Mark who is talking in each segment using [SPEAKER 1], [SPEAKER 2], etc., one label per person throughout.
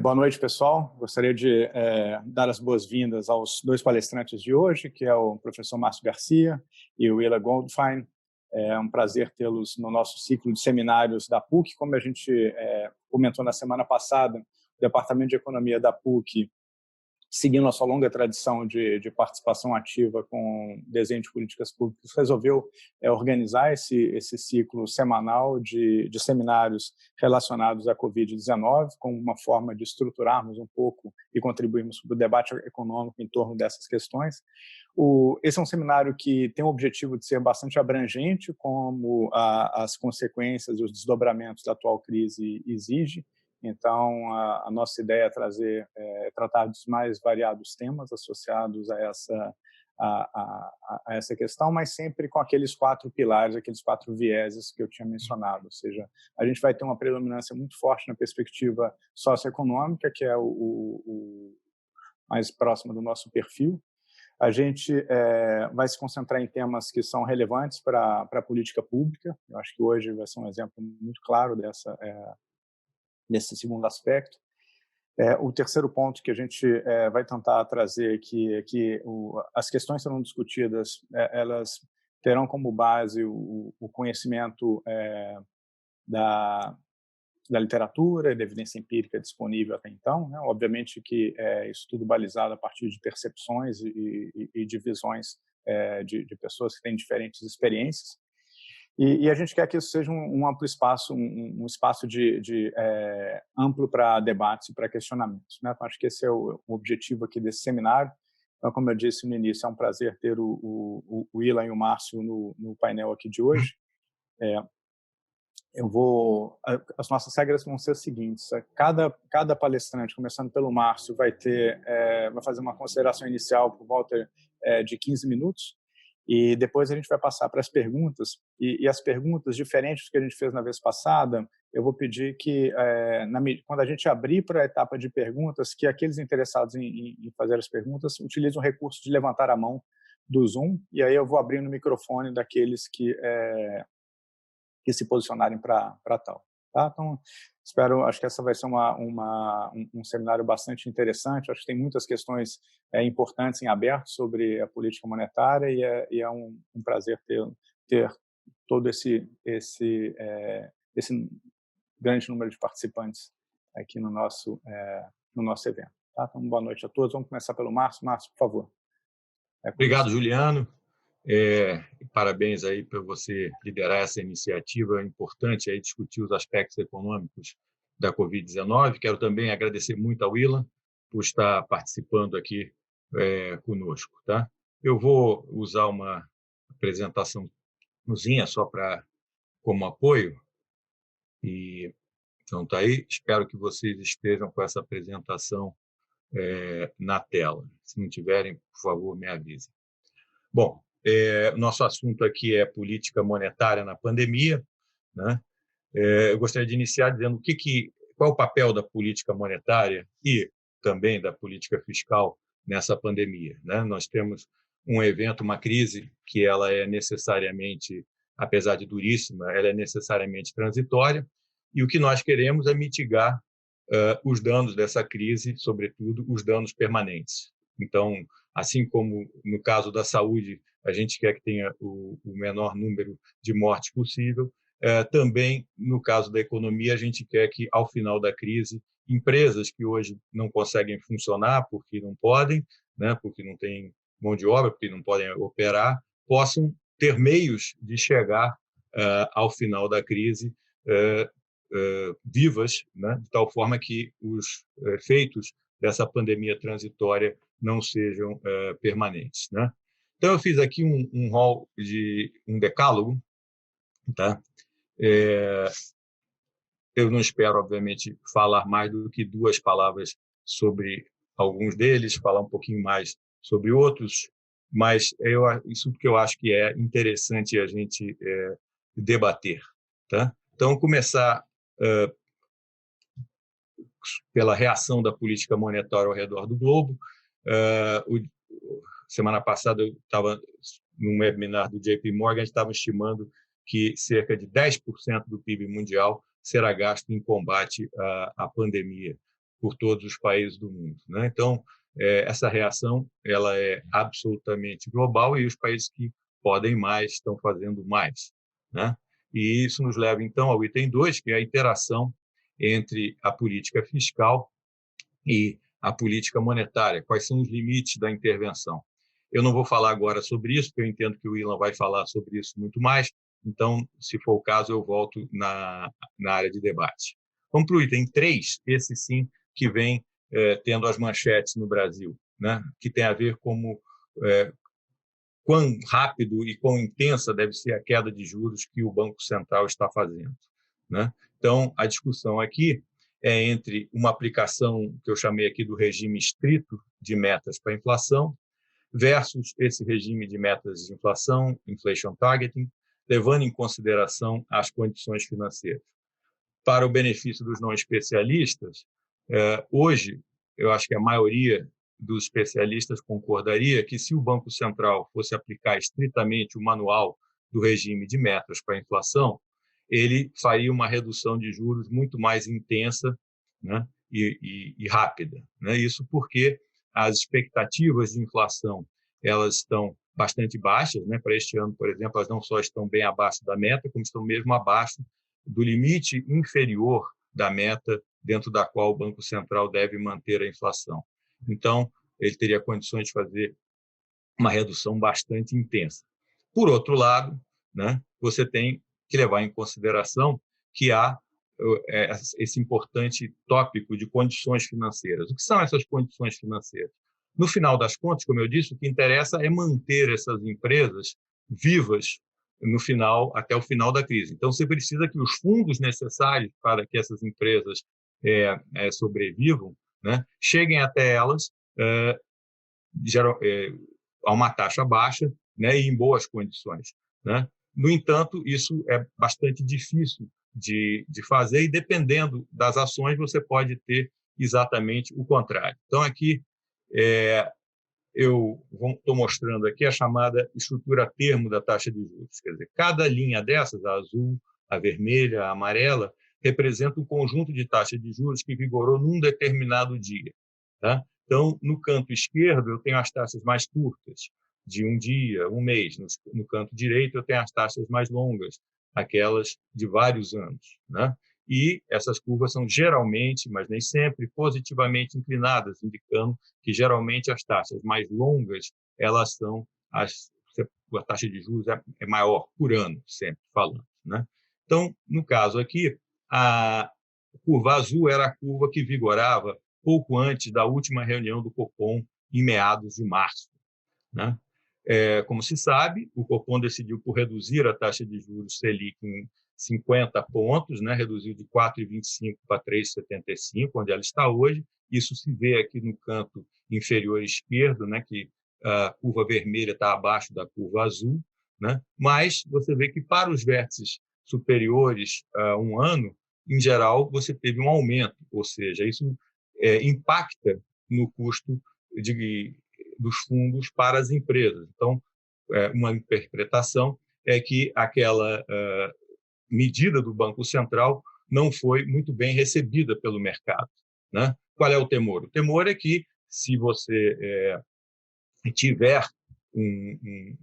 [SPEAKER 1] Boa noite, pessoal. Gostaria de dar as boas-vindas aos dois palestrantes de hoje, que é o professor Márcio Garcia e o Willa Goldfein. É um prazer tê-los no nosso ciclo de seminários da PUC. Como a gente comentou na semana passada, o Departamento de Economia da PUC, seguindo a sua longa tradição de participação ativa com desenho de políticas públicas, resolveu organizar esse ciclo semanal de seminários relacionados à Covid-19, como uma forma de estruturarmos um pouco e contribuirmos para o debate econômico em torno dessas questões. Esse é um seminário que tem o objetivo de ser bastante abrangente, como as consequências e os desdobramentos da atual crise exigem. Então, a nossa ideia é tratar dos mais variados temas associados a essa questão, mas sempre com aqueles 4 pilares, aqueles 4 vieses que eu tinha mencionado. Ou seja, a gente vai ter uma predominância muito forte na perspectiva socioeconômica, que é o mais próximo do nosso perfil. A gente vai se concentrar em temas que são relevantes para a política pública. Eu acho que hoje vai ser um exemplo muito claro desse segundo aspecto. O terceiro ponto que a gente vai tentar trazer aqui é que as questões serão discutidas, elas terão como base o conhecimento da literatura e da evidência empírica disponível até então, né? Obviamente que isso tudo balizado a partir de percepções e de visões de pessoas que têm diferentes experiências. E a gente quer que isso seja um amplo espaço, um espaço amplo para debates e para questionamentos, né? Então, acho que esse é o objetivo aqui desse seminário. Então, como eu disse no início, é um prazer ter o Willa e o Márcio no painel aqui de hoje. As nossas regras vão ser as seguintes: cada palestrante, começando pelo Márcio, vai fazer uma consideração inicial por volta de 15 minutos. E depois a gente vai passar para as perguntas, e as perguntas, diferentes do que a gente fez na vez passada, eu vou pedir que, quando a gente abrir para a etapa de perguntas, que aqueles interessados em fazer as perguntas utilizem o recurso de levantar a mão do Zoom, e aí eu vou abrindo o microfone daqueles que se posicionarem para tal. Tá? Então, acho que essa vai ser um seminário bastante interessante. Acho que tem muitas questões importantes em aberto sobre a política monetária e é um prazer ter todo esse grande número de participantes aqui no nosso evento. Tá? Então, boa noite a todos. Vamos começar pelo Márcio. Márcio, por favor.
[SPEAKER 2] Obrigado, Juliano. Parabéns aí por você liderar essa iniciativa importante aí discutir os aspectos econômicos da Covid-19. Quero também agradecer muito ao Willa por estar participando aqui conosco, tá? Eu vou usar uma apresentaçãozinha só como apoio e então tá aí. Espero que vocês estejam com essa apresentação na tela. Se não tiverem, por favor, me avisem. Bom, nosso assunto aqui é política monetária na pandemia, né? Eu gostaria de iniciar dizendo qual é o papel da política monetária e também da política fiscal nessa pandemia, né? Nós temos um evento, uma crise, que ela é necessariamente, apesar de duríssima, ela é necessariamente transitória, e o que nós queremos é mitigar os danos dessa crise, sobretudo os danos permanentes. Então, assim como no caso da saúde, a gente quer que tenha o menor número de mortes possível, também no caso da economia, a gente quer que, ao final da crise, empresas que hoje não conseguem funcionar porque não podem, né, porque não têm mão de obra, porque não podem operar, possam ter meios de chegar ao final da crise vivas, né, de tal forma que os efeitos dessa pandemia transitória não sejam permanentes, né? Então, eu fiz aqui um rol de um decálogo, tá? Eu não espero, obviamente, falar mais do que 2 palavras sobre alguns deles, falar um pouquinho mais sobre outros, mas isso porque eu acho que é interessante a gente debater, tá? Então, começar pela reação da política monetária ao redor do globo. Semana passada eu estava num webinar do JP Morgan, estava estimando que cerca de 10% do PIB mundial será gasto em combate à pandemia por todos os países do mundo, né? Então, essa reação ela é absolutamente global e os países que podem mais estão fazendo mais, né? E isso nos leva, então, ao item 2, que é a interação entre a política fiscal e a política monetária. Quais são os limites da intervenção? Eu não vou falar agora sobre isso, porque eu entendo que o Ilan vai falar sobre isso muito mais, então, se for o caso, eu volto na área de debate. Vamos para o item 3, esse sim que vem tendo as manchetes no Brasil, né? Que tem a ver com quão rápido e quão intensa deve ser a queda de juros que o Banco Central está fazendo, né? Então, a discussão aqui é entre uma aplicação que eu chamei aqui do regime estrito de metas para a inflação versus esse regime de metas de inflação, inflation targeting, levando em consideração as condições financeiras. Para o benefício dos não especialistas, hoje, eu acho que a maioria dos especialistas concordaria que se o Banco Central fosse aplicar estritamente o manual do regime de metas para a inflação, ele faria uma redução de juros muito mais intensa, né, e rápida, né? Isso porque as expectativas de inflação elas estão bastante baixas, né? Para este ano, por exemplo, elas não só estão bem abaixo da meta, como estão mesmo abaixo do limite inferior da meta dentro da qual o Banco Central deve manter a inflação. Então, ele teria condições de fazer uma redução bastante intensa. Por outro lado, né, você tem que levar em consideração que há esse importante tópico de condições financeiras. O que são essas condições financeiras? No final das contas, como eu disse, o que interessa é manter essas empresas vivas no final, até o final da crise. Então, você precisa que os fundos necessários para que essas empresas sobrevivam, né, cheguem até elas a uma taxa baixa, né, e em boas condições, né? No entanto, isso é bastante difícil de fazer e, dependendo das ações, você pode ter exatamente o contrário. Então, aqui, eu estou mostrando aqui a chamada estrutura termo da taxa de juros. Quer dizer, cada linha dessas, a azul, a vermelha, a amarela, representa um conjunto de taxas de juros que vigorou num determinado dia, tá? Então, no canto esquerdo, eu tenho as taxas mais curtas, de um dia, um mês. No canto direito, eu tenho as taxas mais longas, aquelas de vários anos, né? E essas curvas são geralmente, mas nem sempre, positivamente inclinadas, indicando que geralmente as taxas mais longas, elas são a taxa de juros é maior por ano, sempre falando, né? Então, no caso aqui, a curva azul era a curva que vigorava pouco antes da última reunião do Copom, em meados de março, né? Como se sabe, o Copom decidiu por reduzir a taxa de juros Selic em 50 pontos, né? Reduziu de 4,25 para 3,75, onde ela está hoje. Isso se vê aqui no canto inferior esquerdo, né? Que a curva vermelha está abaixo da curva azul, né? Mas você vê que para os vértices superiores a um ano, em geral, você teve um aumento, ou seja, isso impacta no custo dos fundos para as empresas. Então, uma interpretação é que aquela medida do Banco Central não foi muito bem recebida pelo mercado, né? Qual é o temor? O temor é que, se você tiver um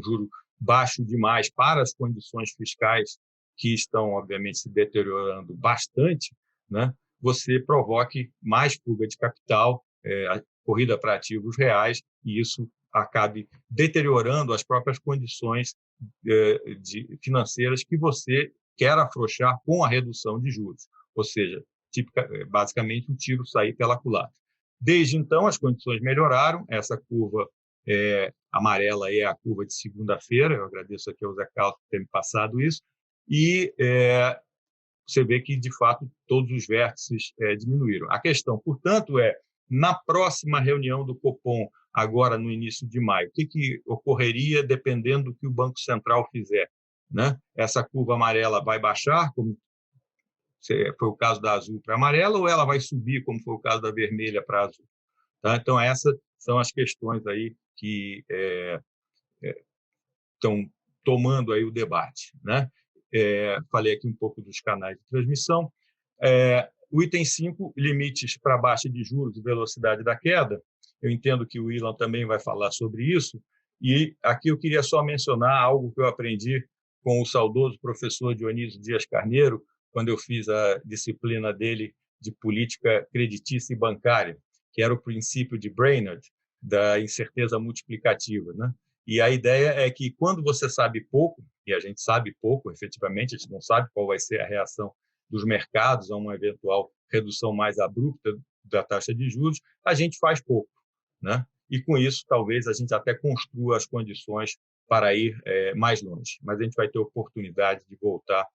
[SPEAKER 2] juro baixo demais para as condições fiscais que estão, obviamente, se deteriorando bastante, né, você provoque mais fuga de capital, a corrida para ativos reais, e isso acabe deteriorando as próprias condições financeiras que você quer afrouxar com a redução de juros. Ou seja, basicamente, o tiro sair pela culatra. Desde então, as condições melhoraram. Essa curva amarela é a curva de segunda-feira. Eu agradeço aqui ao Zé Carlos por ter me passado isso. E você vê que, de fato, todos os vértices diminuíram. A questão, portanto, na próxima reunião do Copom, agora no início de maio, o que ocorreria dependendo do que o Banco Central fizer, né? Essa curva amarela vai baixar, como foi o caso da azul para a amarela, ou ela vai subir, como foi o caso da vermelha para a azul? Tá? Então, essas são as questões aí que estão tomando aí o debate, né? Falei aqui um pouco dos canais de transmissão. O item 5, limites para baixa de juros e velocidade da queda. Eu entendo que o Ilan também vai falar sobre isso. E aqui eu queria só mencionar algo que eu aprendi com o saudoso professor Dionísio Dias Carneiro, quando eu fiz a disciplina dele de política creditícia e bancária, que era o princípio de Brainerd, da incerteza multiplicativa, né? E a ideia é que quando você sabe pouco, e a gente sabe pouco, efetivamente, a gente não sabe qual vai ser a reação dos mercados a uma eventual redução mais abrupta da taxa de juros, a gente faz pouco, né? E com isso, talvez a gente até construa as condições para ir mais longe. Mas a gente vai ter oportunidade de voltar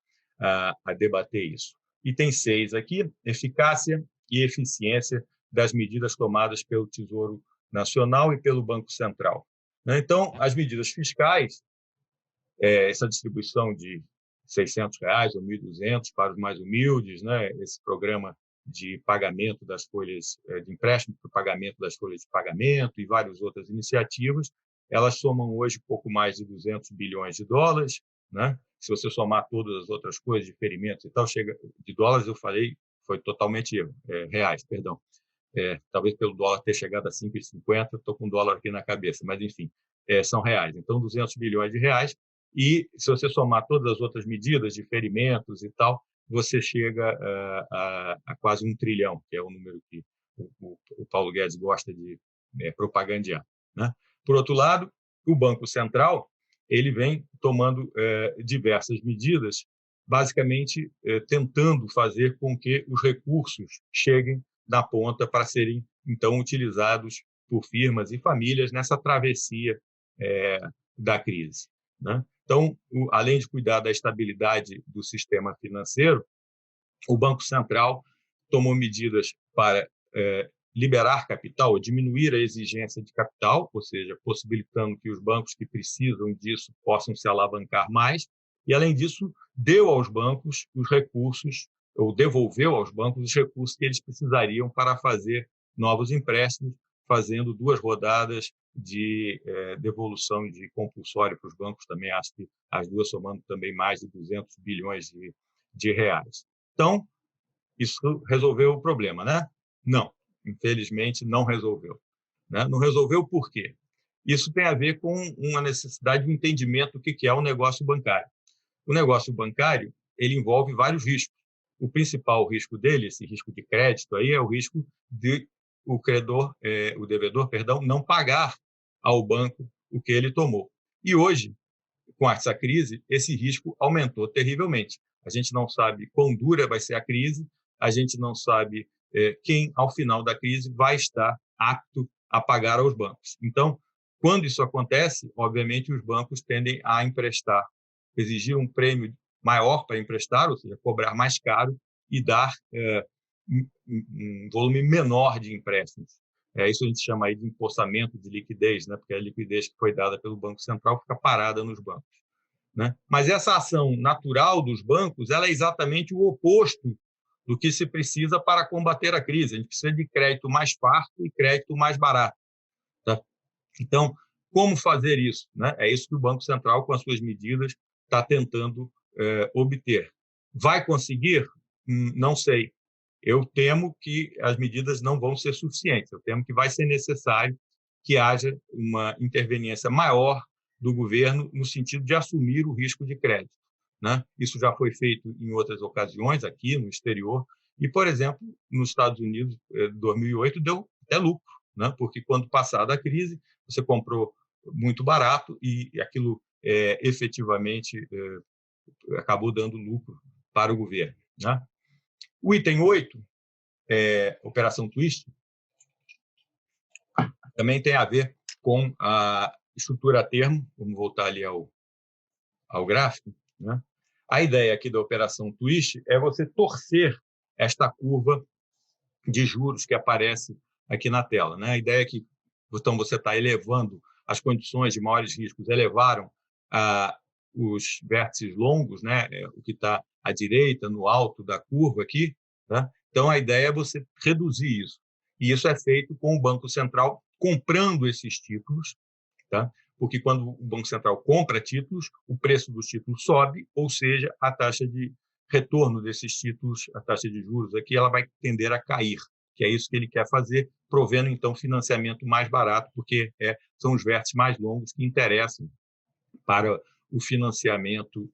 [SPEAKER 2] a debater isso. Item 6 aqui, eficácia e eficiência das medidas tomadas pelo Tesouro Nacional e pelo Banco Central. Então, as medidas fiscais, essa distribuição de R$ 600 ou 1.200 para os mais humildes, né? Esse programa de pagamento das folhas de empréstimo para o pagamento das folhas de pagamento e várias outras iniciativas, elas somam hoje pouco mais de 200 bilhões de dólares, né? Se você somar todas as outras coisas, diferimentos e tal, chega de dólares, eu falei, foi totalmente reais, perdão. Talvez pelo dólar ter chegado a 5,50, estou com o dólar aqui na cabeça, mas enfim, são reais. Então, 200 bilhões de reais. E se você somar todas as outras medidas, diferimentos e tal, você chega a quase 1 trilhão, que é o número que o Paulo Guedes gosta de propagandear, né? Por outro lado, o Banco Central ele vem tomando diversas medidas, basicamente tentando fazer com que os recursos cheguem na ponta para serem, então, utilizados por firmas e famílias nessa travessia da crise, né? Então, além de cuidar da estabilidade do sistema financeiro, o Banco Central tomou medidas para liberar capital, diminuir a exigência de capital, ou seja, possibilitando que os bancos que precisam disso possam se alavancar mais, e, além disso, deu aos bancos os recursos, ou devolveu aos bancos os recursos que eles precisariam para fazer novos empréstimos, fazendo 2 rodadas de devolução de compulsório para os bancos, também acho que as 2 somando também mais de 200 bilhões de reais. Então, isso resolveu o problema, né? Não, infelizmente não resolveu, né? Não resolveu por quê? Isso tem a ver com uma necessidade de entendimento do que é o negócio bancário. O negócio bancário ele envolve vários riscos. O principal risco dele, esse risco de crédito, aí, é o risco de o devedor, não pagar ao banco o que ele tomou. E hoje, com essa crise, esse risco aumentou terrivelmente. A gente não sabe quão dura vai ser a crise, a gente não sabe quem, ao final da crise, vai estar apto a pagar aos bancos. Então, quando isso acontece, obviamente, os bancos tendem a emprestar, exigir um prêmio maior para emprestar, ou seja, cobrar mais caro e dar um volume menor de empréstimos. Isso a gente chama aí de empossamento de liquidez, né? Porque a liquidez que foi dada pelo Banco Central fica parada nos bancos, né? Mas essa ação natural dos bancos ela é exatamente o oposto do que se precisa para combater a crise. A gente precisa de crédito mais farto e crédito mais barato, tá? Então, como fazer isso, né? É isso que o Banco Central, com as suas medidas, está tentando obter. Vai conseguir? Não sei. Eu temo que as medidas não vão ser suficientes. Eu temo que vai ser necessário que haja uma interveniência maior do governo no sentido de assumir o risco de crédito, né? Isso já foi feito em outras ocasiões, aqui no exterior. E, por exemplo, nos Estados Unidos, em 2008, deu até lucro, né? Porque, quando passada a crise, você comprou muito barato e aquilo efetivamente acabou dando lucro para o governo, né? O item 8, Operação Twist, também tem a ver com a estrutura a termo. Vamos voltar ali ao gráfico, né? A ideia aqui da Operação Twist é você torcer esta curva de juros que aparece aqui na tela, né? A ideia é que então, você está elevando as condições de maiores riscos, elevaram os vértices longos, né? O que está à direita, no alto da curva aqui, tá? Então, a ideia é você reduzir isso. E isso é feito com o Banco Central comprando esses títulos, tá? Porque quando o Banco Central compra títulos, o preço dos títulos sobe, ou seja, a taxa de retorno desses títulos, a taxa de juros aqui, ela vai tender a cair, que é isso que ele quer fazer, provendo, então, financiamento mais barato, porque são os vértices mais longos que interessam para o financiamento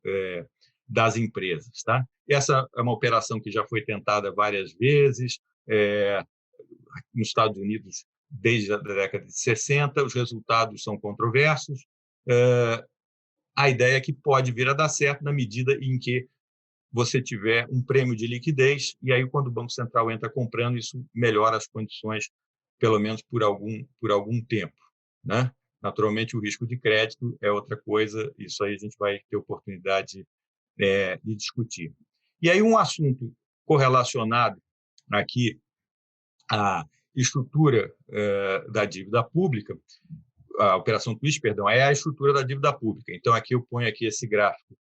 [SPEAKER 2] das empresas. Tá? Essa é uma operação que já foi tentada várias vezes, nos Estados Unidos desde a década de 60, os resultados são controversos. A ideia é que pode vir a dar certo na medida em que você tiver um prêmio de liquidez, e aí, quando o Banco Central entra comprando, isso melhora as condições, pelo menos por algum tempo. Né? Naturalmente, o risco de crédito é outra coisa, isso aí a gente vai ter oportunidade de discutir. E aí, um assunto correlacionado aqui à estrutura da dívida pública, a operação Twist, perdão, é a estrutura da dívida pública. Então, aqui eu ponho aqui esse gráfico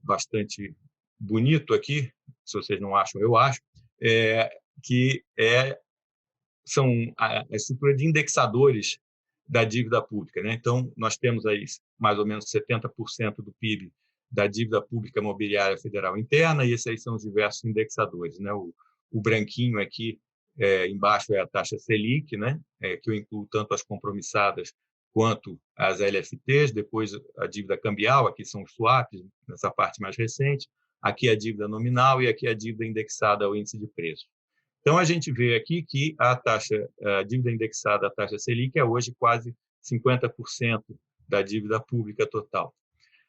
[SPEAKER 2] bastante bonito aqui, se vocês não acham, eu acho, que são a estrutura de indexadores da dívida pública. Né? Então, nós temos aí mais ou menos 70% do PIB da dívida pública imobiliária federal interna, e esses aí são os diversos indexadores. Né? O branquinho aqui embaixo é a taxa Selic, né? Que eu incluo tanto as compromissadas quanto as LFTs, depois a dívida cambial, aqui são os swaps, nessa parte mais recente, aqui a dívida nominal e aqui a dívida indexada ao índice de preço. Então, a gente vê aqui que a dívida indexada à taxa Selic é hoje quase 50% da dívida pública total.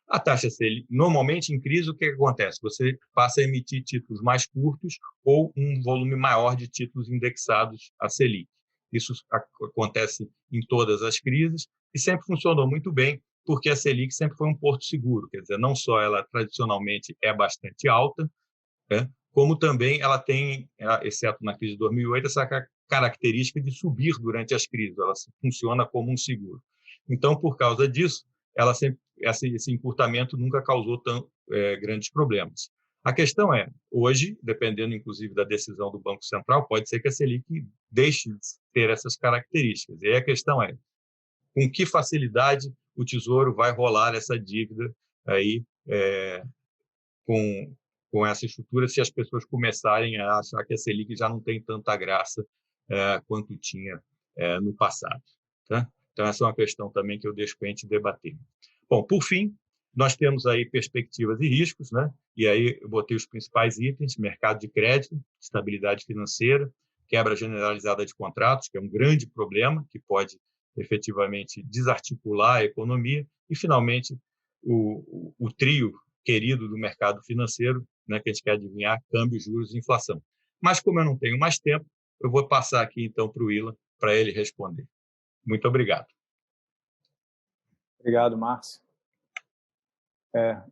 [SPEAKER 2] A taxa Selic, normalmente em crise, o que acontece? Você passa a emitir títulos mais curtos ou um volume maior de títulos indexados à Selic. Isso acontece em todas as crises e sempre funcionou muito bem, porque a Selic sempre foi um porto seguro. Quer dizer, não só ela tradicionalmente é bastante alta, né, como também ela tem, exceto na crise de 2008, essa característica de subir durante as crises. Ela funciona como um seguro. Então, por causa disso, esse encurtamento nunca causou grandes problemas. A questão é, hoje, dependendo inclusive da decisão do Banco Central, pode ser que a Selic deixe de ter essas características. E aí a questão é, com que facilidade o Tesouro vai rolar essa dívida aí com essa estrutura, se as pessoas começarem a achar que a Selic já não tem tanta graça quanto tinha no passado. Tá? Então, essa é uma questão também que eu deixo para a gente debater. Bom, por fim, nós temos aí perspectivas e riscos, né? E aí eu botei os principais itens: mercado de crédito, estabilidade financeira, quebra generalizada de contratos, que é um grande problema, que pode efetivamente desarticular a economia, e, finalmente, o trio querido do mercado financeiro, né, que a gente quer adivinhar: câmbio, juros e inflação. Mas, como eu não tenho mais tempo, eu vou passar aqui, então, para o Ilan, para ele responder. Muito obrigado.
[SPEAKER 1] Obrigado, Márcio.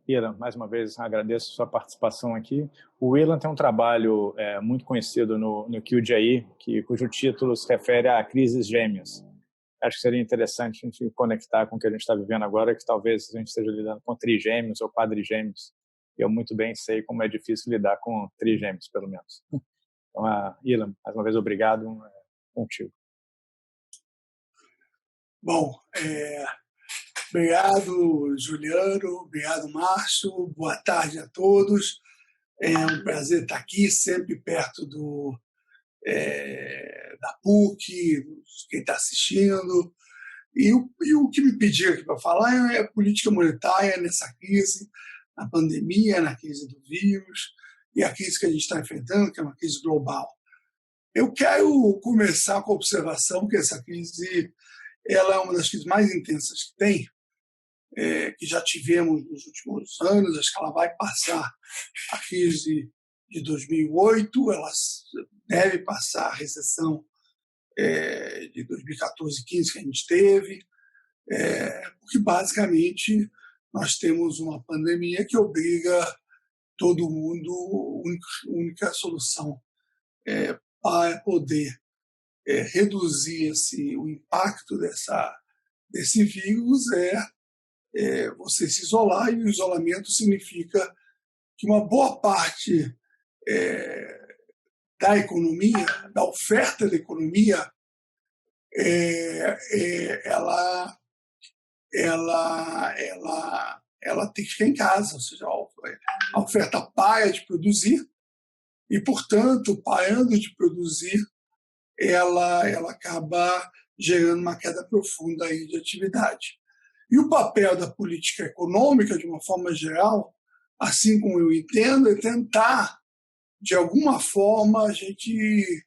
[SPEAKER 1] Ilan, mais uma vez agradeço a sua participação aqui. O Ilan tem um trabalho muito conhecido no QGI, cujo título se refere a crises gêmeas. Acho que seria interessante a gente conectar com o que a gente está vivendo agora, que talvez a gente esteja lidando com trigêmeos ou quadrigêmeos. Eu muito bem sei como é difícil lidar com trigêmeos, pelo menos. Então, Ilan, mais uma vez, obrigado. Contigo.
[SPEAKER 3] Bom, obrigado, Juliano, obrigado, Márcio, boa tarde a todos. É um prazer estar aqui, sempre perto da PUC, quem está assistindo. E o que me pediram aqui para falar é política monetária nessa crise, na pandemia, na crise do vírus, e a crise que a gente está enfrentando, que é uma crise global. Eu quero começar com a observação que essa crise ela é uma das crises mais intensas que tem, que já tivemos nos últimos anos. Acho que ela vai passar a crise de 2008, ela deve passar a recessão de 2014 e 2015 que a gente teve, porque basicamente nós temos uma pandemia que obriga todo mundo, a única solução para poder reduzir o impacto desse vírus você se isolar, e o isolamento significa que uma boa parte da economia, da oferta da economia, ela ela tem que ficar em casa, ou seja, a oferta para de produzir e, portanto, parando de produzir, ela acaba gerando uma queda profunda aí de atividade. E o papel da política econômica, de uma forma geral, assim como eu entendo, é tentar, de alguma forma, a gente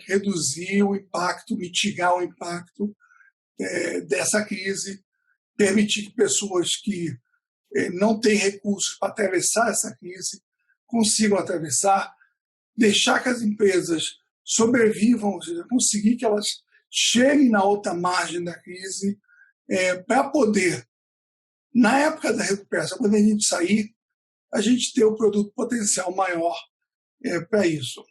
[SPEAKER 3] reduzir o impacto, mitigar o impacto dessa crise, permitir que pessoas que não têm recursos para atravessar essa crise consigam atravessar, deixar que as empresas sobrevivam, ou seja, conseguir que elas cheguem na outra margem da crise para poder, na época da recuperação, quando a gente sair, a gente ter o produto potencial maior para isso.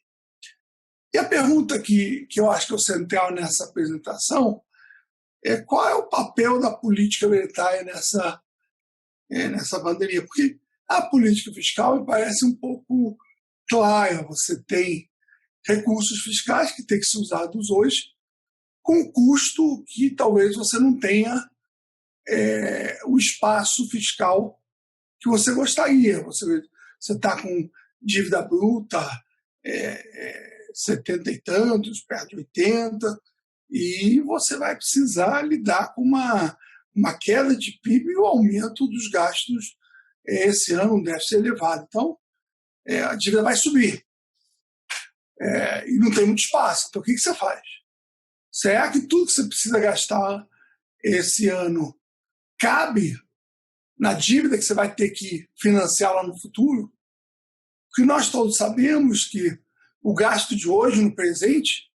[SPEAKER 3] E a pergunta que eu acho que é o central nessa apresentação é qual é o papel da política monetária nessa pandemia? Porque a política fiscal me parece um pouco clara. Você tem recursos fiscais que têm que ser usados hoje, com custo que talvez você não tenha o espaço fiscal que você gostaria. Você está com dívida bruta 70 e tantos, perto de 80, e você vai precisar lidar com uma queda de PIB e o aumento dos gastos esse ano deve ser elevado. Então, a dívida vai subir. E não tem muito espaço. Então, o que você faz? Será que tudo que você precisa gastar esse ano cabe na dívida que você vai ter que financiar lá no futuro? Porque nós todos sabemos que o gasto de hoje, no presente,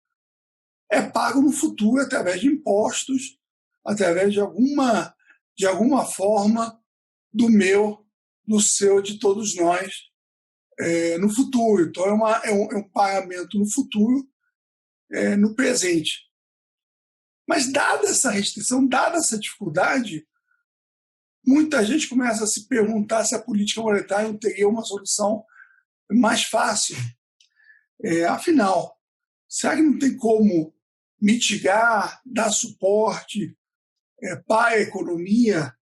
[SPEAKER 3] é pago no futuro através de impostos, através de alguma forma do meu, do seu, de todos nós, no futuro. Então, é um pagamento no futuro, no presente. Mas, dada essa restrição, dada essa dificuldade, muita gente começa a se perguntar se a política monetária não teria uma solução mais fácil. Afinal, será que não tem como mitigar, dar suporte para a economia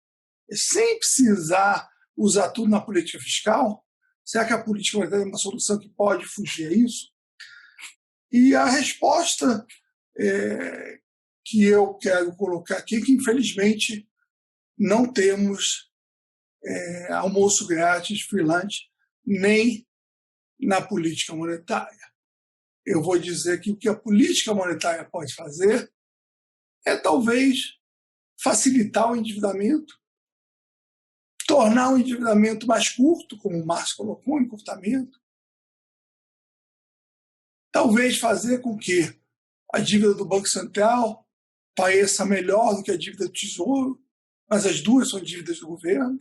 [SPEAKER 3] sem precisar usar tudo na política fiscal? Será que a política monetária é uma solução que pode fugir a isso? E a resposta que eu quero colocar aqui é que, infelizmente, não temos almoço grátis, freelance, nem na política monetária. Eu vou dizer que o que a política monetária pode fazer é talvez facilitar o endividamento, tornar o endividamento mais curto, como o Márcio colocou, um encurtamento, talvez fazer com que a dívida do Banco Central pareça melhor do que a dívida do Tesouro, mas as duas são dívidas do governo.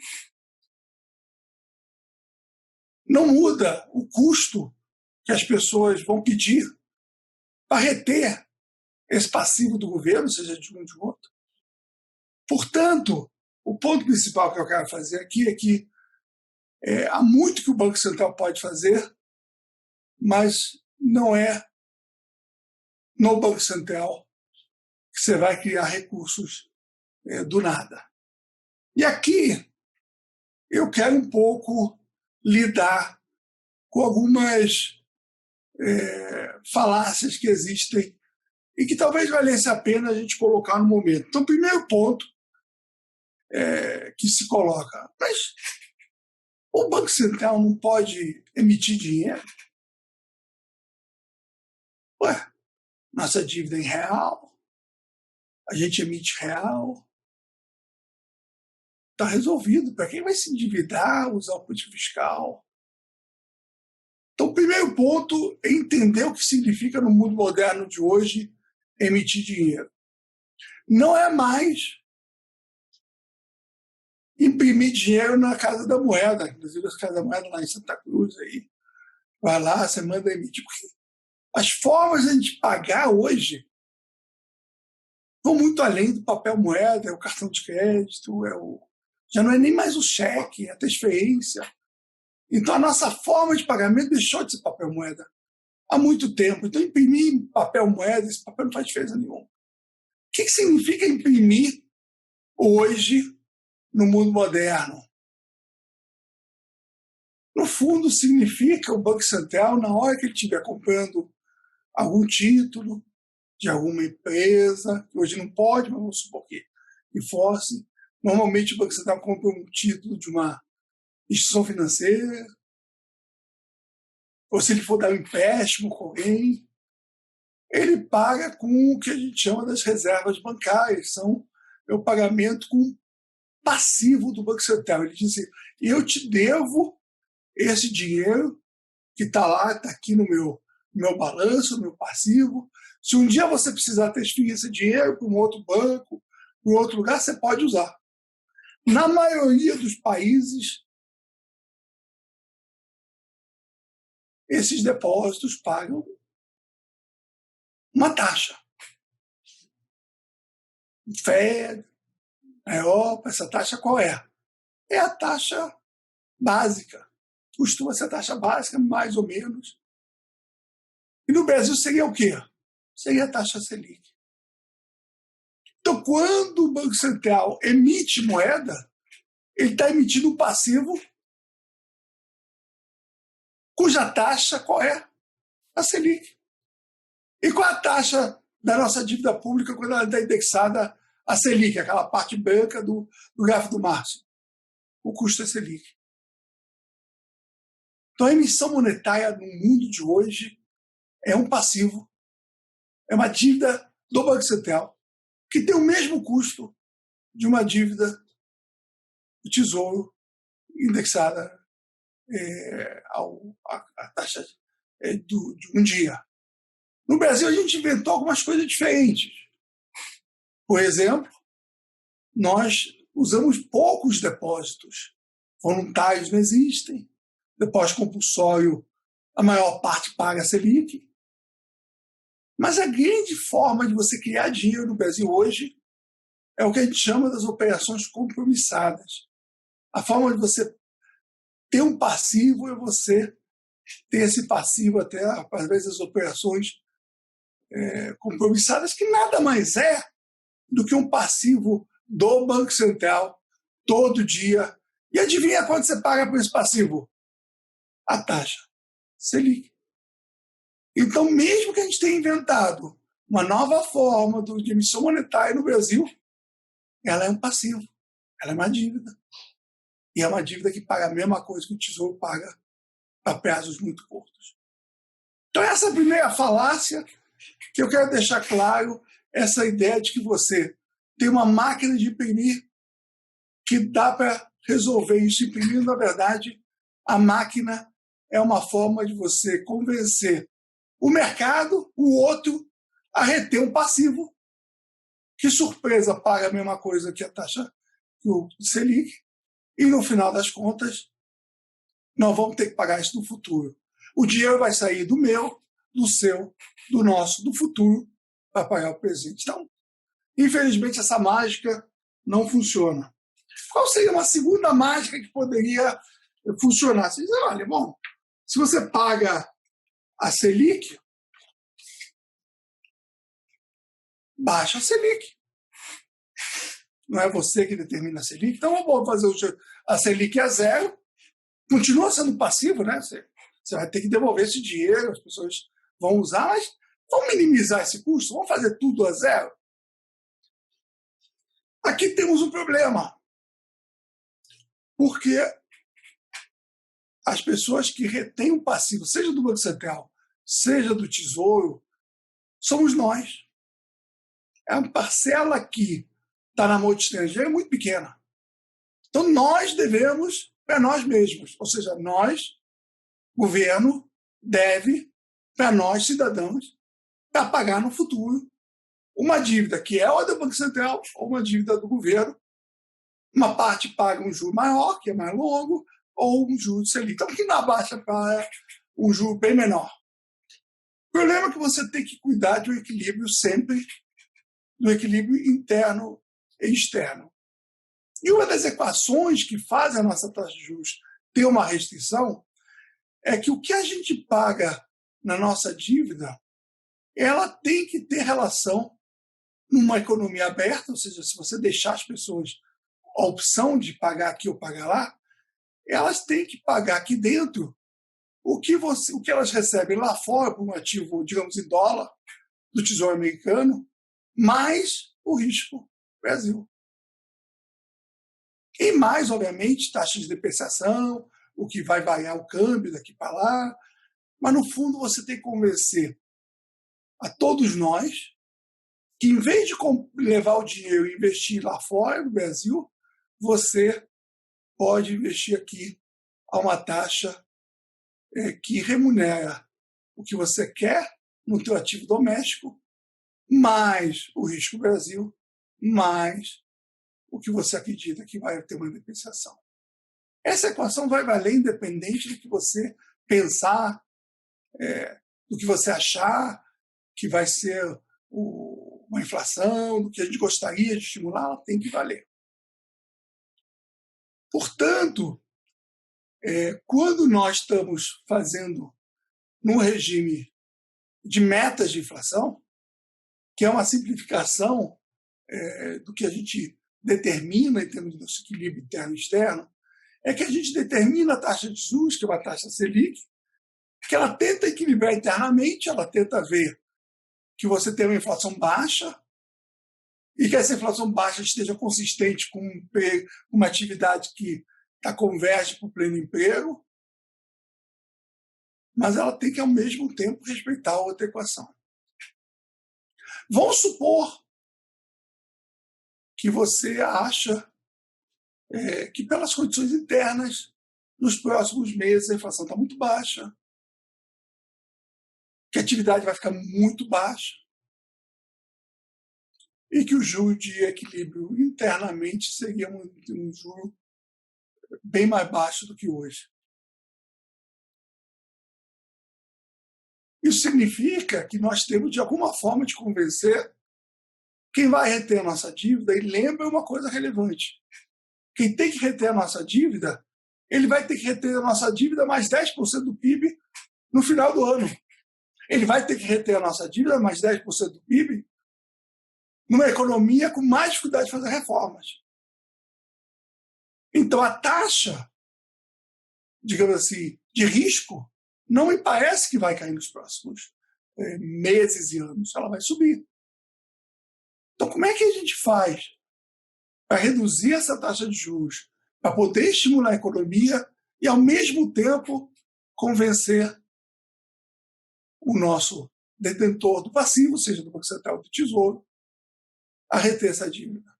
[SPEAKER 3] Não muda o custo que as pessoas vão pedir para reter esse passivo do governo, seja de um ou de outro. Portanto, o ponto principal que eu quero fazer aqui é que há muito que o Banco Central pode fazer, mas não é no Banco Central que você vai criar recursos do nada. E aqui eu quero um pouco lidar com algumas falácias que existem e que talvez valesse a pena a gente colocar no momento. Então, o primeiro ponto que se coloca, mas o Banco Central não pode emitir dinheiro? Ué, nossa dívida é em real, a gente emite real, está resolvido. Para quem vai se endividar, usar o político fiscal? Então, o primeiro ponto é entender o que significa no mundo moderno de hoje emitir dinheiro. Não é mais imprimir dinheiro na Casa da Moeda, inclusive a Casa da Moeda lá em Santa Cruz, aí, vai lá, você manda emitir. Porque as formas de a gente pagar hoje vão muito além do papel moeda, é o cartão de crédito, já não é nem mais o cheque, é a transferência. Então, a nossa forma de pagamento deixou de ser papel moeda há muito tempo. Então, imprimir papel moeda, esse papel não faz diferença nenhuma. O que significa imprimir hoje no mundo moderno? No fundo, significa o Banco Central, na hora que ele estiver comprando algum título de alguma empresa, que hoje não pode, mas vamos supor que fosse. Normalmente o Banco Central compra um título de uma instituição financeira, ou se ele for dar um empréstimo com alguém, ele paga com o que a gente chama das reservas bancárias, são o pagamento com passivo do Banco Central. Ele diz assim, eu te devo esse dinheiro que está lá, está aqui no meu balanço, no meu passivo. Se um dia você precisar transferir esse dinheiro para um outro banco, para um outro lugar, você pode usar. Na maioria dos países, esses depósitos pagam uma taxa. Fed, na Europa, essa taxa qual é? É a taxa básica. Costuma ser a taxa básica, mais ou menos. E no Brasil seria o quê? Seria a taxa Selic. Então, quando o Banco Central emite moeda, ele está emitindo um passivo cuja taxa qual é? A Selic. E qual é a taxa da nossa dívida pública quando ela está indexada a Selic, aquela parte branca do gráfico do Márcio? O custo é Selic. Então, a emissão monetária no mundo de hoje é um passivo, é uma dívida do Banco Central, que tem o mesmo custo de uma dívida do Tesouro indexada à taxa de um dia. No Brasil, a gente inventou algumas coisas diferentes. Por exemplo, nós usamos poucos depósitos. Voluntários não existem. Depósito compulsório, a maior parte paga a Selic. Mas a grande forma de você criar dinheiro no Brasil hoje é o que a gente chama das operações compromissadas. A forma de você ter um passivo é você ter esse passivo até, às vezes, as operações compromissadas, que nada mais é do que um passivo do Banco Central todo dia. E adivinha quanto você paga por esse passivo? A taxa Selic. Então, mesmo que a gente tenha inventado uma nova forma de emissão monetária no Brasil, ela é um passivo, ela é uma dívida. E é uma dívida que paga a mesma coisa que o Tesouro paga para prazos muito curtos. Então, essa é a primeira falácia que eu quero deixar claro, essa ideia de que você tem uma máquina de imprimir que dá para resolver isso imprimindo. Na verdade, a máquina é uma forma de você convencer o mercado, o outro, a reter um passivo que, surpresa, paga a mesma coisa que a taxa, que o Selic, e, no final das contas, nós vamos ter que pagar isso no futuro. O dinheiro vai sair do meu, do seu, do nosso, do futuro, para pagar o presente. Então, infelizmente, essa mágica não funciona. Qual seria uma segunda mágica que poderia funcionar? Você diz, olha, bom, se você paga a Selic, baixa a Selic. Não é você que determina a Selic. Então, vamos fazer a Selic a zero. Continua sendo passivo, né? Você vai ter que devolver esse dinheiro, as pessoas vão usar, mas vamos minimizar esse custo, vamos fazer tudo a zero. Aqui temos um problema. Porque as pessoas que retêm o passivo, seja do Banco Central, seja do Tesouro, somos nós. É uma parcela que está na mão de estrangeiro muito pequena. Então, nós devemos para nós mesmos. Ou seja, nós, governo, deve para nós, cidadãos, para pagar no futuro uma dívida que é ou do Banco Central ou uma dívida do governo. Uma parte paga um juro maior, que é mais longo, ou um juro de Selic. Então, que na baixa para um juro bem menor. O problema é que você tem que cuidar de um equilíbrio sempre, do equilíbrio interno e externo. E uma das equações que fazem a nossa taxa de juros ter uma restrição é que o que a gente paga na nossa dívida, ela tem que ter relação numa economia aberta, ou seja, se você deixar as pessoas a opção de pagar aqui ou pagar lá, elas têm que pagar aqui dentro o que elas recebem lá fora por um ativo, digamos, em dólar, do Tesouro Americano, mais o risco Brasil. E mais, obviamente, taxa de depreciação, o que vai variar o câmbio daqui para lá. Mas, no fundo, você tem que convencer a todos nós que, em vez de levar o dinheiro e investir lá fora, no Brasil, você pode investir aqui a uma taxa que remunera o que você quer no teu ativo doméstico, mais o risco Brasil, mais o que você acredita que vai ter uma depreciação. Essa equação vai valer independente do que você pensar, do que você achar que vai ser uma inflação, do que a gente gostaria de estimular, ela tem que valer. Portanto, quando nós estamos fazendo num regime de metas de inflação, que é uma simplificação do que a gente determina em termos do nosso equilíbrio interno e externo, é que a gente determina a taxa de juros, que é uma taxa Selic, que ela tenta equilibrar internamente, ela tenta ver que você tem uma inflação baixa e que essa inflação baixa esteja consistente com uma atividade que converge para o pleno emprego, mas ela tem que, ao mesmo tempo, respeitar a outra equação. Vamos supor que você acha que, pelas condições internas, nos próximos meses a inflação está muito baixa, que a atividade vai ficar muito baixa e que o juro de equilíbrio internamente seria um juro bem mais baixo do que hoje. Isso significa que nós temos, de alguma forma, de convencer quem vai reter a nossa dívida. E lembra uma coisa relevante. Quem tem que reter a nossa dívida, ele vai ter que reter a nossa dívida mais 10% do PIB no final do ano. Ele vai ter que reter a nossa dívida mais 10% do PIB numa economia com mais dificuldade de fazer reformas. Então, a taxa, digamos assim, de risco, não me parece que vai cair nos próximos meses e anos. Ela vai subir. Então, como é que a gente faz para reduzir essa taxa de juros, para poder estimular a economia e, ao mesmo tempo, convencer o nosso detentor do passivo, seja do Banco Central ou do Tesouro, a reter essa dívida?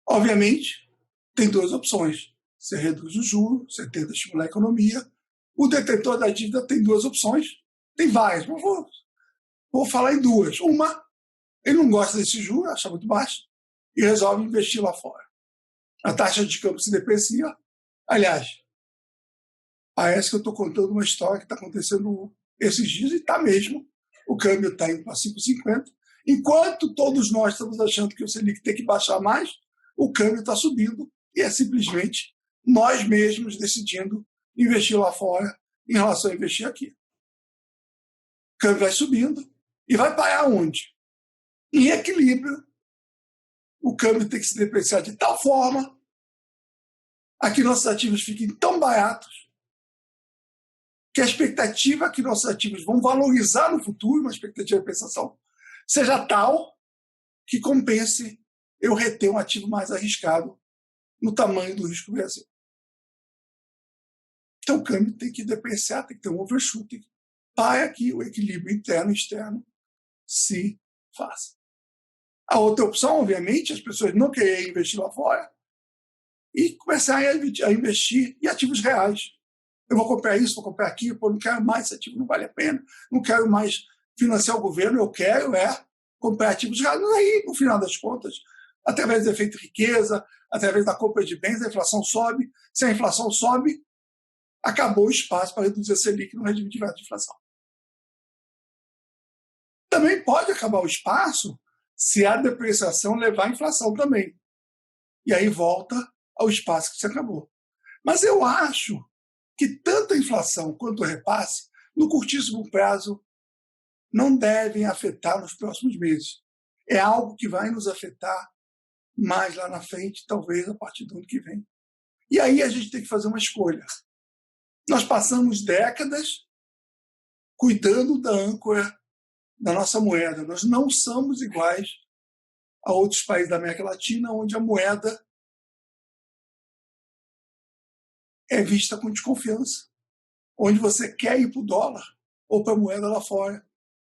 [SPEAKER 3] Obviamente, tem duas opções. Você reduz o juro, você tenta estimular a economia. O detentor da dívida tem duas opções. Tem várias, mas vou falar em duas. Uma, ele não gosta desse juro, acha muito baixo, e resolve investir lá fora. A taxa de câmbio se deprecia. Aliás, parece que eu estou contando uma história que está acontecendo esses dias, e está mesmo. O câmbio está indo para 5,50. Enquanto todos nós estamos achando que o Selic tem que baixar mais, o câmbio está subindo, e é simplesmente nós mesmos decidindo investir lá fora em relação a investir aqui. O câmbio vai subindo e vai parar onde? Em equilíbrio. O câmbio tem que se depreciar de tal forma a que nossos ativos fiquem tão baratos que a expectativa que nossos ativos vão valorizar no futuro, uma expectativa de prestação, seja tal que compense eu reter um ativo mais arriscado no tamanho do risco Brasil. Então, o câmbio tem que depreciar, tem que ter um overshooting para que o equilíbrio interno e externo se faça. A outra opção, obviamente, as pessoas não querem investir lá fora e começarem a investir em ativos reais. Eu vou comprar isso, vou comprar aquilo, não quero mais, esse ativo não vale a pena, não quero mais financiar o governo, eu quero comprar ativos reais. Mas aí, no final das contas, através do efeito riqueza, através da compra de bens, a inflação sobe. Se a inflação sobe, acabou o espaço para reduzir a Selic no regime direto de inflação. Também pode acabar o espaço se a depreciação levar à inflação também. E aí volta ao espaço que se acabou. Mas eu acho que tanto a inflação quanto o repasse, no curtíssimo prazo, não devem afetar nos próximos meses. É algo que vai nos afetar mais lá na frente, talvez a partir do ano que vem. E aí a gente tem que fazer uma escolha. Nós passamos décadas cuidando da âncora da nossa moeda. Nós não somos iguais a outros países da América Latina, onde a moeda é vista com desconfiança, onde você quer ir para o dólar ou para a moeda lá fora.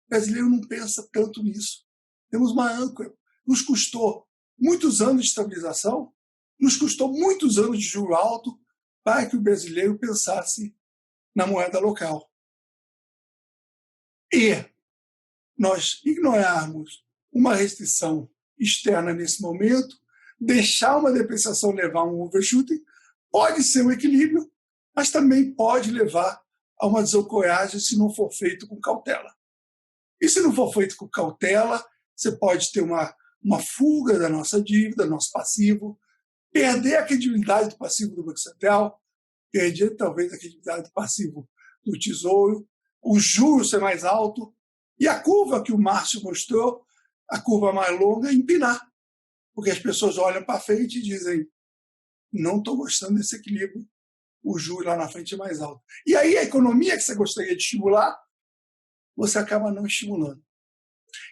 [SPEAKER 3] O brasileiro não pensa tanto nisso. Temos uma âncora. Nos custou muitos anos de estabilização, nos custou muitos anos de juro alto para que o brasileiro pensasse na moeda local. E nós ignorarmos uma restrição externa nesse momento, deixar uma depreciação levar a um overshooting, pode ser um equilíbrio, mas também pode levar a uma desancoragem se não for feito com cautela. E se não for feito com cautela, você pode ter uma fuga da nossa dívida, do nosso passivo, perder a credibilidade do passivo do Banco Central, perder talvez a credibilidade do passivo do Tesouro, o juros ser mais alto e a curva que o Márcio mostrou, a curva mais longa, empinar. Porque as pessoas olham para frente e dizem: não estou gostando desse equilíbrio, o juro lá na frente é mais alto. E aí a economia que você gostaria de estimular, você acaba não estimulando.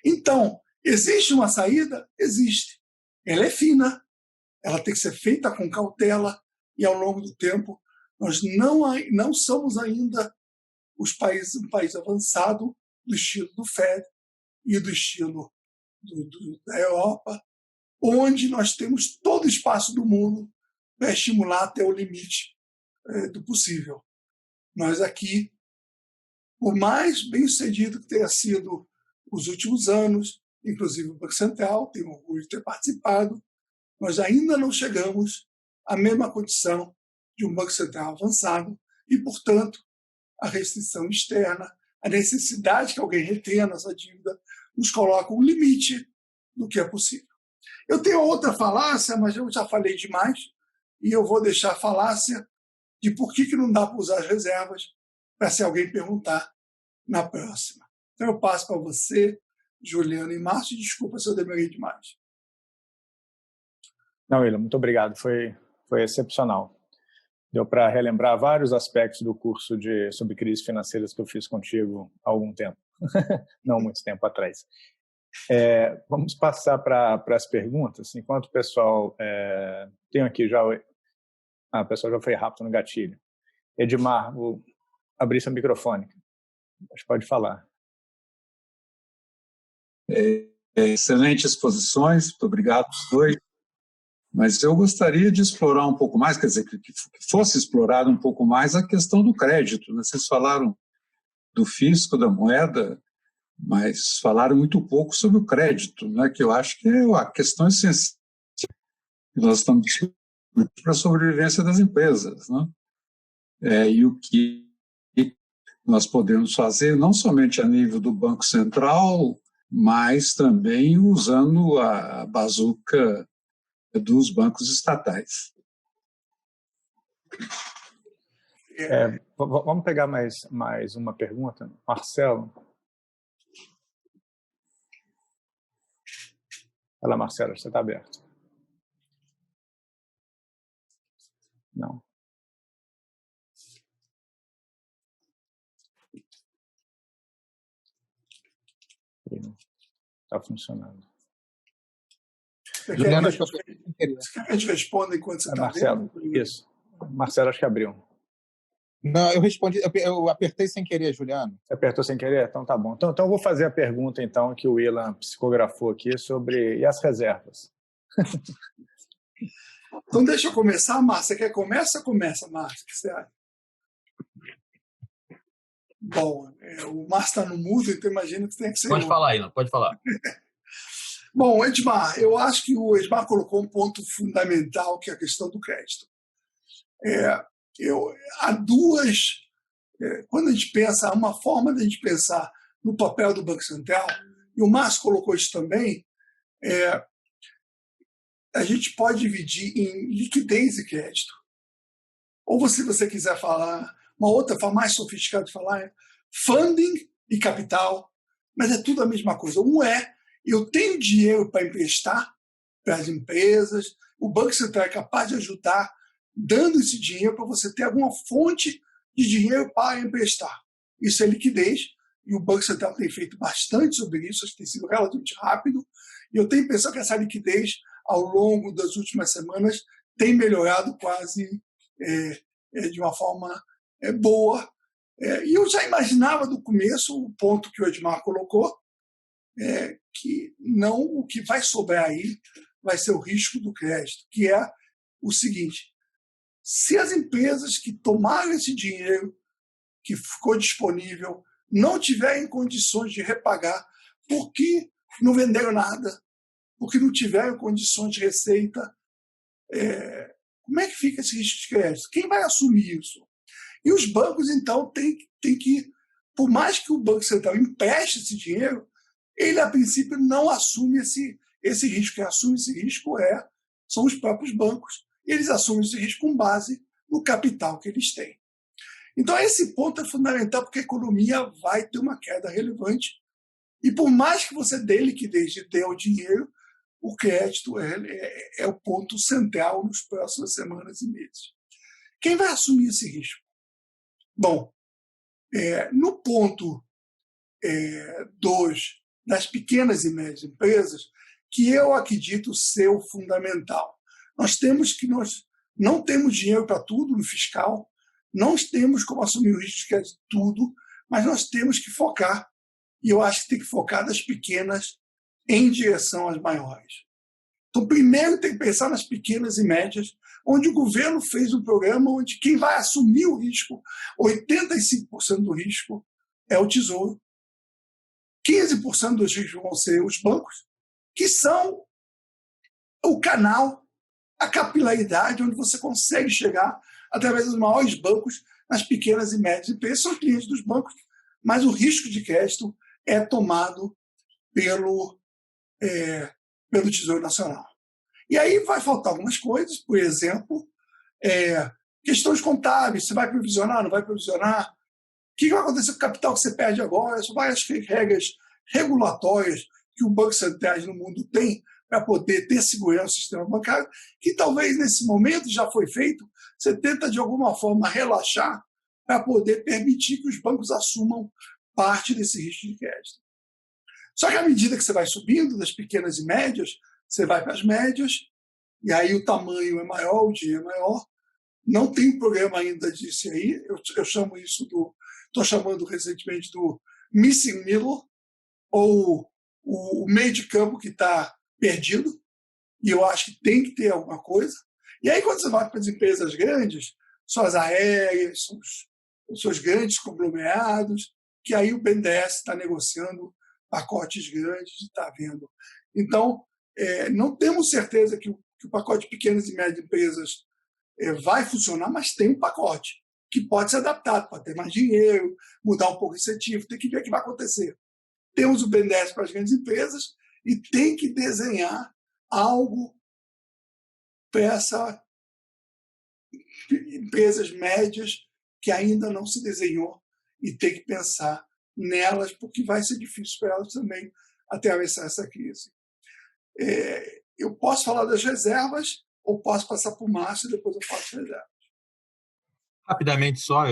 [SPEAKER 3] Então, existe uma saída? Existe. Ela é fina, ela tem que ser feita com cautela e ao longo do tempo nós não somos ainda um país avançado do estilo do FED e do estilo da Europa, onde nós temos todo o espaço do mundo para estimular até o limite do possível. Nós aqui, por mais bem-sucedido que tenha sido os últimos anos, inclusive o Banco Central, tenho orgulho de ter participado, nós ainda não chegamos à mesma condição de um Banco Central avançado e, portanto, a restrição externa, a necessidade que alguém retenha a nossa dívida, nos coloca um limite do que é possível. Eu tenho outra falácia, mas eu já falei demais, e eu vou deixar a falácia de por que não dá para usar as reservas para se alguém perguntar na próxima. Então eu passo para você, Juliano e Márcio, e desculpa se eu demorei demais.
[SPEAKER 1] Não, William, muito obrigado, foi excepcional. Deu para relembrar vários aspectos do curso sobre crises financeiras que eu fiz contigo há algum tempo, não muito tempo atrás. Vamos passar para as perguntas, enquanto o pessoal tem aqui já... o pessoal já foi rápido no gatilho. Edmar, vou abrir seu microfone. Acho que pode falar.
[SPEAKER 4] Excelentes exposições, muito obrigado aos dois. Mas eu gostaria de explorar um pouco mais, quer dizer, que fosse explorado um pouco mais a questão do crédito. Vocês falaram do fisco, da moeda, mas falaram muito pouco sobre o crédito, né, que eu acho que é a questão essencial que nós estamos discutindo para a sobrevivência das empresas, né? E o que nós podemos fazer, não somente a nível do Banco Central, mas também usando a bazuca dos bancos estatais.
[SPEAKER 1] Vamos pegar mais uma pergunta. Marcelo. Olha lá, Marcelo, você está aberto. Não. Está funcionando.
[SPEAKER 3] Juliano, você quer que a gente responda enquanto você está
[SPEAKER 1] Marcelo, vendo? Isso. Marcelo, acho que abriu.
[SPEAKER 5] Não, eu respondi, eu apertei sem querer, Juliano.
[SPEAKER 1] Você apertou sem querer? Então tá bom. Então eu vou fazer a pergunta então que o William psicografou aqui sobre e as reservas.
[SPEAKER 3] Então deixa eu começar, Márcia. Quer começa? Começa, Márcia. O que você acha? Bom, o Márcio está no mudo, então imagino que tem que ser...
[SPEAKER 2] Pode falar, Ilan, pode falar.
[SPEAKER 3] Bom, Edmar, eu acho que o Edmar colocou um ponto fundamental, que é a questão do crédito. Há duas... quando a gente pensa, há uma forma de a gente pensar no papel do Banco Central, e o Márcio colocou isso também, a gente pode dividir em liquidez e crédito. Ou se você quiser falar, uma outra forma mais sofisticada de falar é funding e capital, mas é tudo a mesma coisa. Eu tenho dinheiro para emprestar para as empresas. O Banco Central é capaz de ajudar, dando esse dinheiro para você ter alguma fonte de dinheiro para emprestar. Isso é liquidez, e o Banco Central tem feito bastante sobre isso, acho que tem sido relativamente rápido, e eu tenho pensado que essa liquidez, ao longo das últimas semanas, tem melhorado quase de uma forma boa. E eu já imaginava do começo o ponto que o Edmar colocou, que não o que vai sobrar aí vai ser o risco do crédito, que é o seguinte: se as empresas que tomaram esse dinheiro que ficou disponível não tiverem condições de repagar porque não venderam nada, porque não tiveram condições de receita, como é que fica esse risco de crédito? Quem vai assumir isso? E os bancos, então, têm que, por mais que o Banco Central empreste esse dinheiro, ele, a princípio, não assume esse risco. Quem assume esse risco são os próprios bancos. E eles assumem esse risco com base no capital que eles têm. Então, esse ponto é fundamental, porque a economia vai ter uma queda relevante. E por mais que você dê liquidez e dê o dinheiro, o crédito é o ponto central nas próximas semanas e meses. Quem vai assumir esse risco? Bom, no ponto 2 das pequenas e médias empresas, que eu acredito ser o fundamental. Nós não temos dinheiro para tudo no fiscal, não temos como assumir o risco de tudo, mas nós temos que focar, e eu acho que tem que focar das pequenas em direção às maiores. Então, primeiro tem que pensar nas pequenas e médias, onde o governo fez um programa onde quem vai assumir o risco, 85% do risco, é o Tesouro. 15% dos riscos vão ser os bancos, que são o canal, a capilaridade, onde você consegue chegar através dos maiores bancos nas pequenas e médias empresas. São clientes dos bancos, mas o risco de crédito é tomado pelo Tesouro Nacional. E aí vai faltar algumas coisas, por exemplo, questões contábeis, você vai provisionar, não vai provisionar, o que vai acontecer com o capital que você perde agora, são várias regras regulatórias que o Banco Central no mundo tem para poder ter segurança no sistema bancário, que talvez nesse momento já foi feito, você tenta de alguma forma relaxar para poder permitir que os bancos assumam parte desse risco de crédito. Só que à medida que você vai subindo das pequenas e médias, você vai para as médias, e aí o tamanho é maior, o dinheiro é maior. Não tem um programa ainda disso aí, eu chamo isso estou chamando recentemente do missing middle, ou o meio de campo que está perdido, e eu acho que tem que ter alguma coisa. E aí, quando você vai para as empresas grandes, são as aéreas, são os seus grandes conglomerados, que aí o BNDES está negociando pacotes grandes e está vendo. Então, não temos certeza que o pacote de pequenas e médias empresas vai funcionar, mas tem um pacote que pode ser adaptado, pode ter mais dinheiro, mudar um pouco o incentivo, tem que ver o que vai acontecer. Temos o BNDES para as grandes empresas e tem que desenhar algo para essas empresas médias que ainda não se desenhou e tem que pensar nelas, porque vai ser difícil para elas também atravessar essa crise. Eu posso falar das reservas ou posso passar para o Márcio e depois eu faço as reservas?
[SPEAKER 2] Rapidamente só,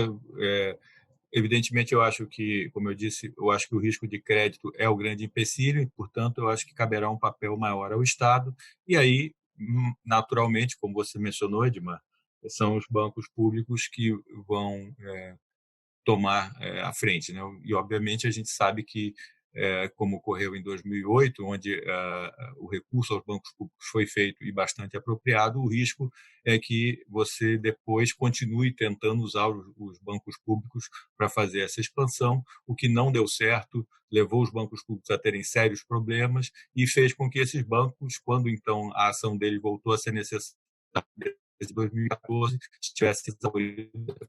[SPEAKER 2] evidentemente eu acho que, como eu disse, eu acho que o risco de crédito é o grande empecilho e, portanto, eu acho que caberá um papel maior ao Estado. E aí, naturalmente, como você mencionou, Edmar, são os bancos públicos que vão tomar a frente, né? E, obviamente, a gente sabe que, como ocorreu em 2008, onde o recurso aos bancos públicos foi feito e bastante apropriado, o risco é que você depois continue tentando usar os bancos públicos para fazer essa expansão, o que não deu certo, levou os bancos públicos a terem sérios problemas e fez com que esses bancos, quando então a ação deles voltou a ser necessária desde 2014, tivessem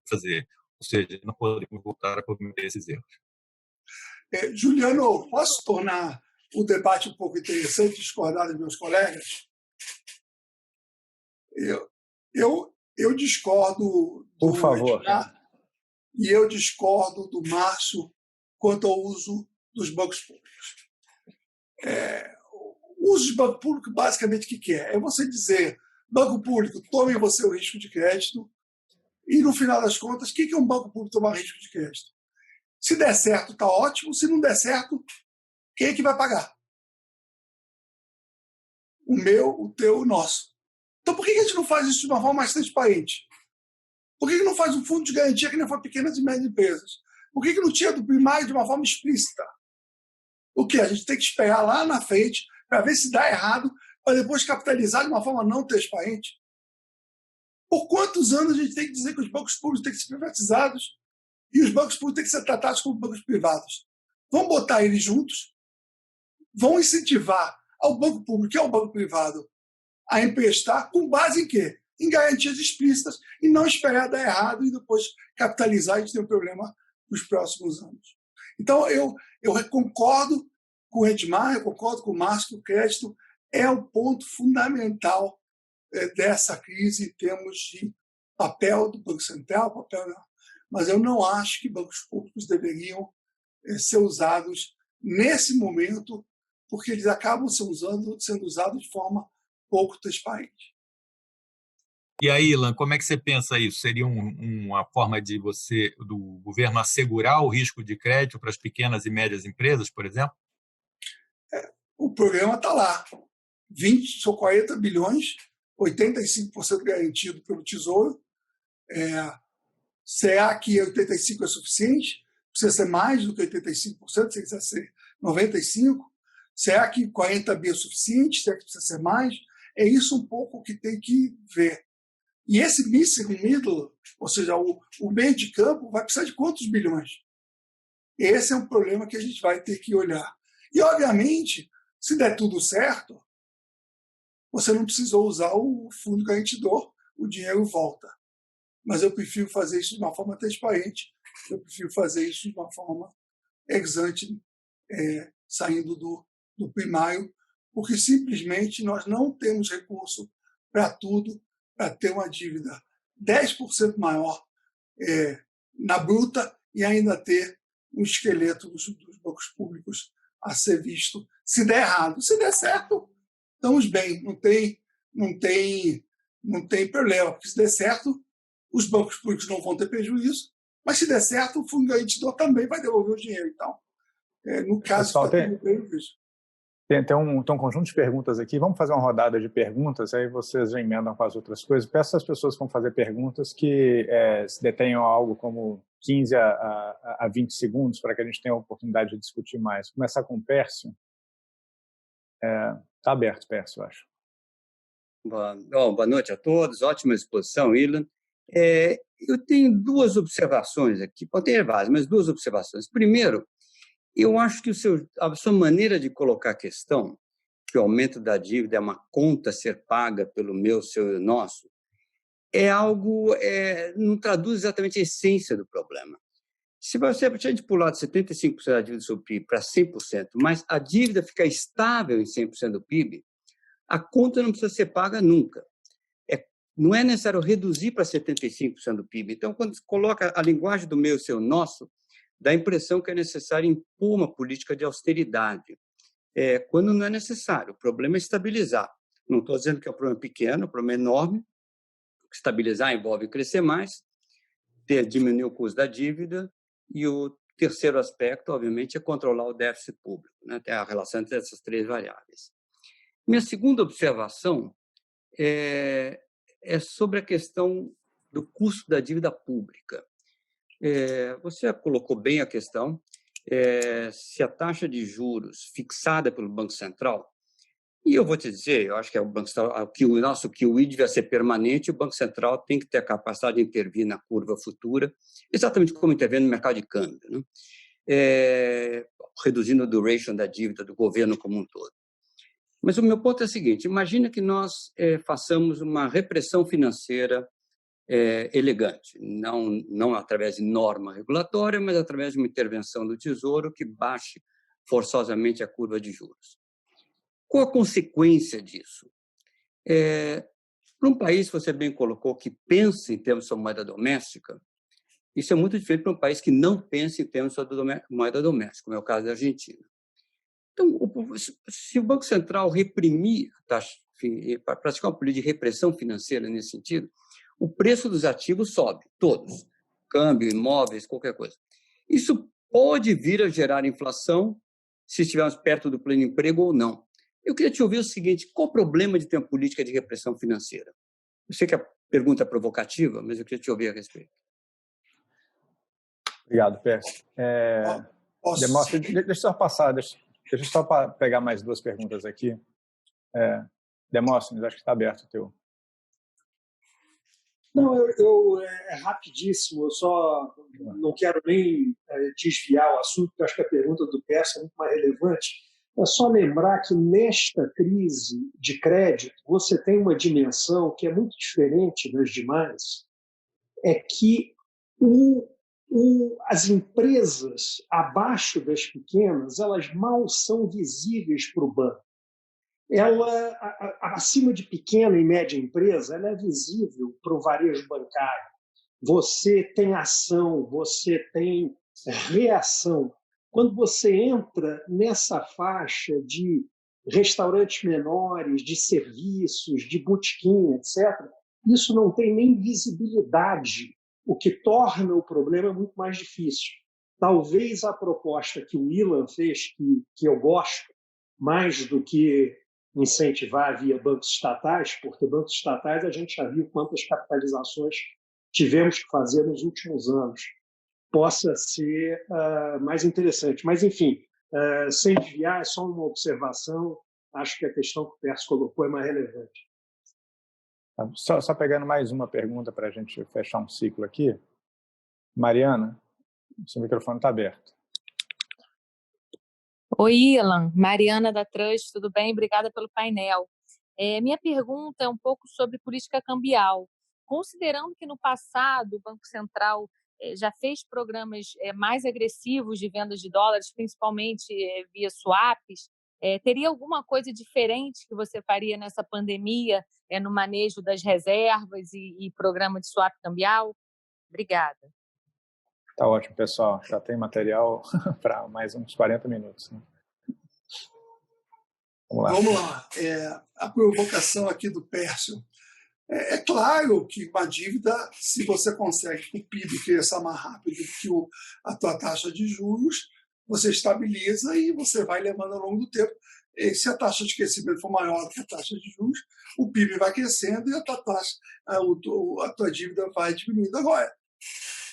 [SPEAKER 2] fazer. Ou seja, não podemos voltar a cometer esses erros.
[SPEAKER 3] Juliano, posso tornar o debate um pouco interessante, discordar dos meus colegas? Eu discordo do Edmar e eu discordo do Márcio quanto ao uso dos bancos públicos. O uso de banco público, basicamente, o que é? É você dizer, banco público, tome você o risco de crédito, e, no final das contas, o que é um banco público tomar risco de crédito? Se der certo, está ótimo. Se não der certo, quem é que vai pagar? O meu, o teu, o nosso. Então, por que a gente não faz isso de uma forma mais transparente? Por que não faz um fundo de garantia que nem for pequenas e médias empresas? Por que não tira do primário de uma forma explícita? O que? A gente tem que esperar lá na frente para ver se dá errado, para depois capitalizar de uma forma não transparente? Por quantos anos a gente tem que dizer que os bancos públicos têm que ser privatizados e os bancos públicos têm que ser tratados como bancos privados? Vamos botar eles juntos, vão incentivar ao banco público e ao banco privado a emprestar com base em quê? Em garantias explícitas e não esperar dar errado e depois capitalizar e a gente ter um problema nos próximos anos. Então, eu concordo com o Edmar, eu concordo com o Márcio que o crédito é o ponto fundamental dessa crise em termos de papel do Banco Central, mas eu não acho que bancos públicos deveriam ser usados nesse momento, porque eles acabam sendo usados de forma pouco transparente.
[SPEAKER 2] E aí, Ilan, como é que você pensa isso? Seria uma forma de do governo assegurar o risco de crédito para as pequenas e médias empresas, por exemplo?
[SPEAKER 3] O programa está lá. 40 bilhões, 85% garantido pelo Tesouro. Será que 85% é suficiente? Precisa ser mais do que 85%? Precisa ser 95%? Será que 40 bi é suficiente? Será que precisa ser mais? É isso um pouco que tem que ver. E esse missing middle, ou seja, o meio de campo, vai precisar de quantos bilhões? Esse é um problema que a gente vai ter que olhar. E, obviamente, se der tudo certo, você não precisou usar o fundo garantidor, o dinheiro volta. Mas eu prefiro fazer isso de uma forma transparente, eu prefiro fazer isso de uma forma ex ante, saindo do primário, porque simplesmente nós não temos recurso para tudo, para ter uma dívida 10% maior na bruta e ainda ter um esqueleto dos bancos públicos a ser visto se der errado. Se der certo, estamos bem, não tem problema, porque se der certo, os bancos públicos não vão ter prejuízo, mas se der certo, o fundo garantidor também vai devolver o dinheiro. Então, no caso,
[SPEAKER 1] pessoal, tem um conjunto de perguntas aqui. Vamos fazer uma rodada de perguntas, aí vocês já emendam com as outras coisas. Peço às pessoas que vão fazer perguntas que se detenham algo como 15 a 20 segundos para que a gente tenha a oportunidade de discutir mais. Começar com o Pércio. Está aberto, Pércio, eu acho.
[SPEAKER 6] Boa noite a todos. Ótima exposição, Ilan. Eu tenho duas observações aqui. Pode ter várias, mas duas observações. Primeiro, eu acho que a sua maneira de colocar a questão, que o aumento da dívida é uma conta a ser paga pelo meu, seu e nosso, é algo, não traduz exatamente a essência do problema. Se você a gente pular de 75% da dívida do seu PIB para 100%, mas a dívida ficar estável em 100% do PIB, a conta não precisa ser paga nunca. Não é necessário reduzir para 75% do PIB. Então, quando você coloca a linguagem do meu e seu nosso, dá a impressão que é necessário impor uma política de austeridade, quando não é necessário. O problema é estabilizar. Não estou dizendo que é um problema pequeno, é um problema enorme. Estabilizar envolve crescer mais, diminuir o custo da dívida, e o terceiro aspecto, obviamente, é controlar o déficit público, né? Tem a relação entre essas três variáveis. Minha segunda observação é sobre a questão do custo da dívida pública. Você colocou bem a questão, se a taxa de juros fixada pelo Banco Central, e eu vou te dizer, eu acho que o Banco Central, que o nosso QE devia ser permanente, o Banco Central tem que ter a capacidade de intervir na curva futura, exatamente como intervém no mercado de câmbio, né? Reduzindo a duration da dívida do governo como um todo. Mas o meu ponto é o seguinte, imagina que nós façamos uma repressão financeira elegante, não através de norma regulatória, mas através de uma intervenção do Tesouro que baixe forçosamente a curva de juros. Qual a consequência disso? Para um país, você bem colocou, que pensa em termos de sua moeda doméstica, isso é muito diferente para um país que não pensa em termos de sua moeda doméstica, como é o caso da Argentina. Então, se o Banco Central reprimir, praticar uma política de repressão financeira nesse sentido, o preço dos ativos sobe, todos, câmbio, imóveis, qualquer coisa. Isso pode vir a gerar inflação se estivermos perto do pleno emprego ou não. Eu queria te ouvir o seguinte, qual o problema de ter uma política de repressão financeira? Eu sei que a pergunta é provocativa, mas eu queria te ouvir a respeito.
[SPEAKER 1] Obrigado, Pércio. Demóstenes, deixa eu só pegar mais duas perguntas aqui. Demóstenes, acho que está aberto o teu.
[SPEAKER 7] Não, é rapidíssimo, eu só não quero nem desviar o assunto, porque eu acho que a pergunta do Pércio é muito mais relevante. É só lembrar que nesta crise de crédito, você tem uma dimensão que é muito diferente das demais, é que as empresas abaixo das pequenas, elas mal são visíveis para o banco. Ela, acima de pequena e média empresa, ela é visível para o varejo bancário. Você tem ação, você tem reação. Quando você entra nessa faixa de restaurantes menores, de serviços, de botequim, etc., isso não tem nem visibilidade, o que torna o problema muito mais difícil. Talvez a proposta que o Ilan fez, que eu gosto, mais do que incentivar via bancos estatais, porque bancos estatais a gente já viu quantas capitalizações tivemos que fazer nos últimos anos, possa ser mais interessante. Mas, enfim, sem desviar, é só uma observação, acho que a questão que o Pércio colocou é mais relevante.
[SPEAKER 1] Só pegando mais uma pergunta para a gente fechar um ciclo aqui. Mariana, seu microfone está aberto.
[SPEAKER 8] Oi, Ilan. Mariana da Trust, tudo bem? Obrigada pelo painel. Minha pergunta é um pouco sobre política cambial. Considerando que no passado o Banco Central já fez programas mais agressivos de vendas de dólares, principalmente via swaps, teria alguma coisa diferente que você faria nessa pandemia no manejo das reservas e programa de swap cambial? Obrigada.
[SPEAKER 1] Tá ótimo, pessoal. Já tem material para mais uns 40 minutos. Né?
[SPEAKER 3] Vamos lá. A provocação aqui do Pércio. É claro que com a dívida, se você consegue que o PIB cresça mais rápido que a tua taxa de juros, você estabiliza e você vai levando ao longo do tempo. E se a taxa de crescimento for maior do que a taxa de juros, o PIB vai crescendo e a tua dívida vai diminuindo. Agora,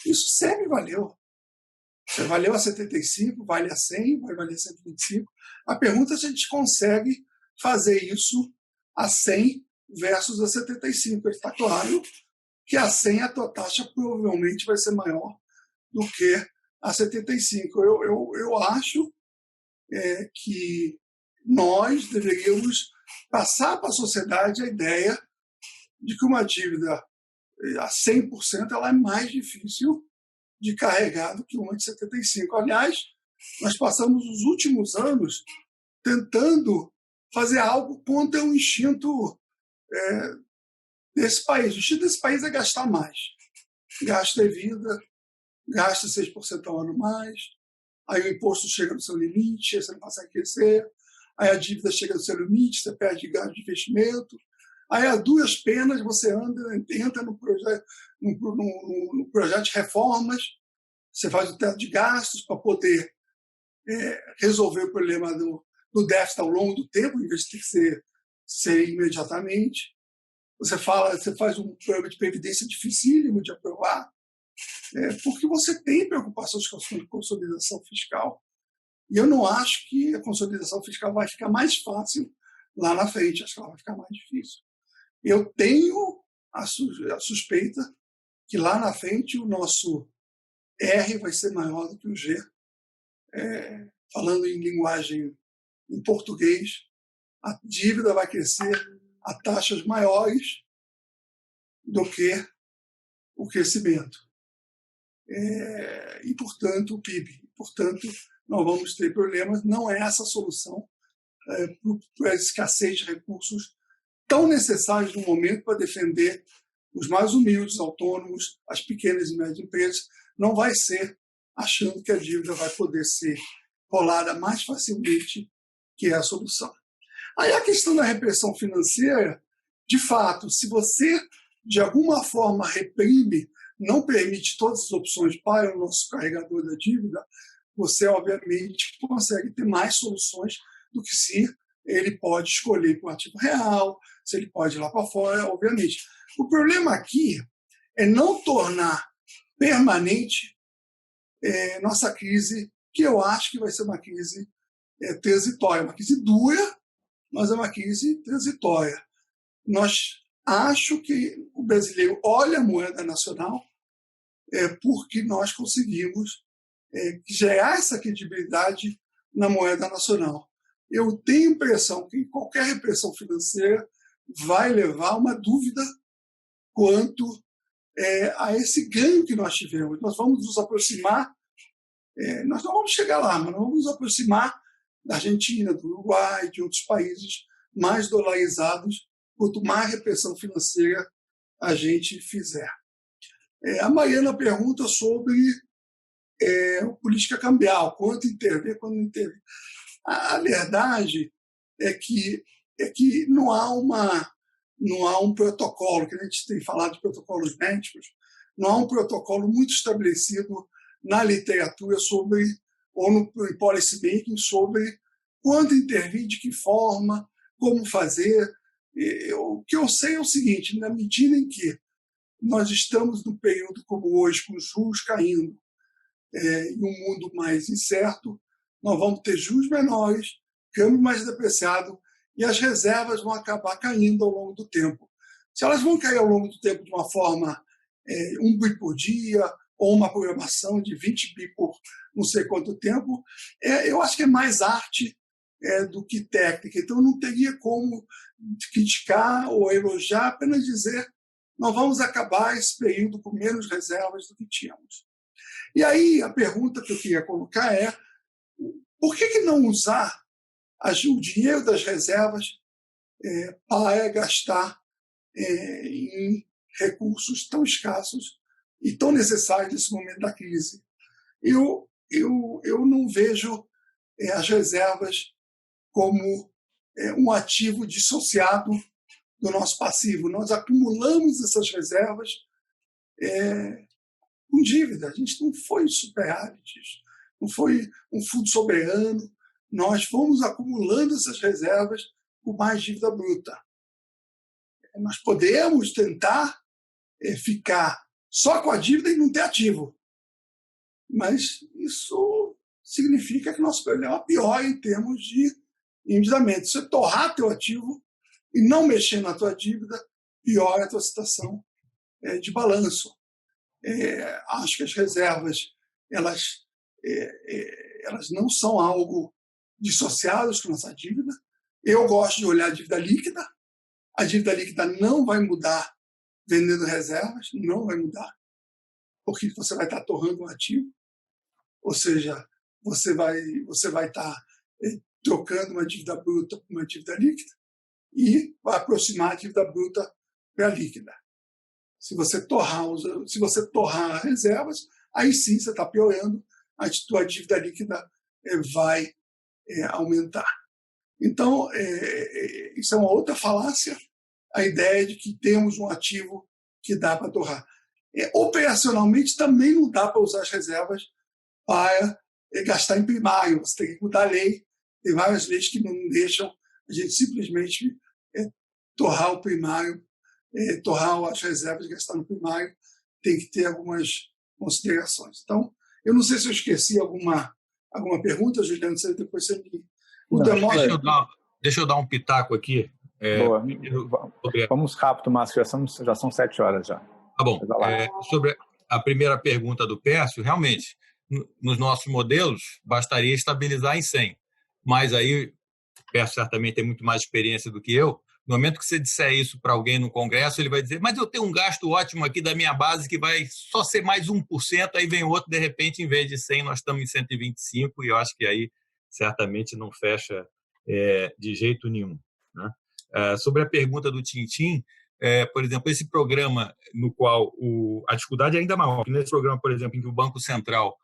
[SPEAKER 3] isso sempre valeu. Valeu a 75, vale a 100, vai valer a 125. A pergunta é se a gente consegue fazer isso a 100 versus a 75. Está claro que a 100 a tua taxa provavelmente vai ser maior do que a 75. Eu acho que nós deveríamos passar para a sociedade a ideia de que uma dívida a 100% ela é mais difícil de carregar do que uma de 75. Aliás, nós passamos os últimos anos tentando fazer algo contra o instinto desse país. O instinto desse país é gastar mais. Gasta em vida, gasta 6% ao ano mais, aí o imposto chega no seu limite, você não consegue crescer, aí a dívida chega no seu limite, você perde gasto de investimento, aí a duras penas você entra no projeto de reformas, você faz o teto de gastos para poder resolver o problema do déficit ao longo do tempo, em vez de ter que ser imediatamente. Você faz um programa de previdência dificílimo de aprovar, porque você tem preocupações com a consolidação fiscal. E eu não acho que a consolidação fiscal vai ficar mais fácil lá na frente, acho que ela vai ficar mais difícil. Eu tenho a suspeita que lá na frente o nosso R vai ser maior do que o G. Falando em linguagem em português, a dívida vai crescer a taxas maiores do que o crescimento. E, portanto, o PIB. Portanto, nós vamos ter problemas. Não é essa a solução para a escassez de recursos tão necessários no momento para defender os mais humildes, autônomos, as pequenas e médias empresas. Não vai ser achando que a dívida vai poder ser rolada mais facilmente que é a solução. Aí a questão da repressão financeira, de fato, se você, de alguma forma, reprime, não permite todas as opções para o nosso carregador da dívida, você, obviamente, consegue ter mais soluções do que se ele pode escolher para o ativo real, se ele pode ir lá para fora, obviamente. O problema aqui é não tornar permanente nossa crise, que eu acho que vai ser uma crise transitória, uma crise dura, mas é uma crise transitória. Acho que o brasileiro olha a moeda nacional porque nós conseguimos gerar essa credibilidade na moeda nacional. Eu tenho a impressão que qualquer repressão financeira vai levar a uma dúvida quanto a esse ganho que nós tivemos. Nós vamos nos aproximar, nós não vamos chegar lá, mas nós vamos nos aproximar da Argentina, do Uruguai, de outros países mais dolarizados, quanto mais repressão financeira a gente fizer. A Mariana pergunta sobre política cambial, quanto intervir, quando não intervir. A verdade é que não há um protocolo, que a gente tem falado de protocolos médicos, não há um protocolo muito estabelecido na literatura sobre, ou no policy making, sobre quando intervir, de que forma, como fazer. O que eu sei é o seguinte, na medida em que nós estamos num período como hoje, com os juros caindo, em um mundo mais incerto, nós vamos ter juros menores, câmbio mais depreciado, e as reservas vão acabar caindo ao longo do tempo. Se elas vão cair ao longo do tempo de uma forma 1 bi por dia, ou uma programação de 20 bi por não sei quanto tempo, eu acho que é mais arte do que técnica. Então, não teria como criticar ou elogiar, apenas dizer nós vamos acabar esse período com menos reservas do que tínhamos. E aí, a pergunta que eu queria colocar é por que não usar o dinheiro das reservas para gastar em recursos tão escassos e tão necessários nesse momento da crise? Eu não vejo as reservas como um ativo dissociado do nosso passivo. Nós acumulamos essas reservas com dívida. A gente não foi superávites, não foi um fundo soberano. Nós fomos acumulando essas reservas com mais dívida bruta. Nós podemos tentar ficar só com a dívida e não ter ativo. Mas isso significa que nosso problema piora em termos de endividamento. Se você torrar teu ativo e não mexer na tua dívida, piora a tua situação de balanço. Acho que as reservas elas não são algo dissociadas com nossa dívida. Eu gosto de olhar a dívida líquida. A dívida líquida não vai mudar vendendo reservas, não vai mudar, porque você vai estar torrando um ativo, ou seja, você vai estar trocando uma dívida bruta por uma dívida líquida e vai aproximar a dívida bruta para a líquida. Se você torrar reservas, aí sim você está piorando, a tua dívida líquida vai aumentar. Então, isso é uma outra falácia, a ideia de que temos um ativo que dá para torrar. Operacionalmente, também não dá para usar as reservas para gastar em primário. Você tem que mudar a lei. Tem várias leis que não deixam a gente simplesmente torrar o primário, torrar as reservas e gastar no primário. Tem que ter algumas considerações. Então, eu não sei se eu esqueci alguma pergunta, Juliano, depois você me...
[SPEAKER 2] Deixa eu dar um pitaco aqui.
[SPEAKER 1] Boa. Vamos rápido, Márcio, já são 7 horas já.
[SPEAKER 2] Tá bom. Sobre a primeira pergunta do Pércio, realmente, nos nossos modelos, bastaria estabilizar em 100. Mas aí, o Pércio certamente tem muito mais experiência do que eu. No momento que você disser isso para alguém no Congresso, ele vai dizer, mas eu tenho um gasto ótimo aqui da minha base que vai só ser mais 1%, aí vem outro, de repente, em vez de 100, nós estamos em 125, e eu acho que aí certamente não fecha de jeito nenhum, né? Sobre a pergunta do Tintim, por exemplo, esse programa no qual a dificuldade é ainda maior, nesse programa, por exemplo, em que o Banco Central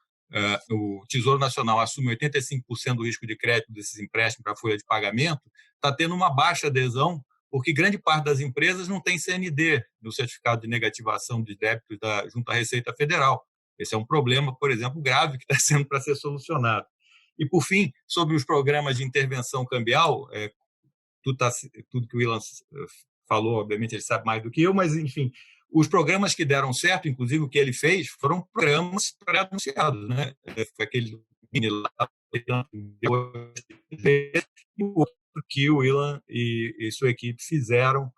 [SPEAKER 2] o Tesouro Nacional assume 85% do risco de crédito desses empréstimos para a folha de pagamento, está tendo uma baixa adesão, porque grande parte das empresas não tem CND no certificado de negativação de débitos junto à Receita Federal. Esse é um problema, por exemplo, grave que está sendo para ser solucionado. E, por fim, sobre os programas de intervenção cambial, tudo que o Ilan falou, obviamente, ele sabe mais do que eu, mas, enfim, os programas que deram certo, inclusive o que ele fez, foram programas pré-anunciados, né? Foi aquele lá, e o outro que o Ilan e sua equipe fizeram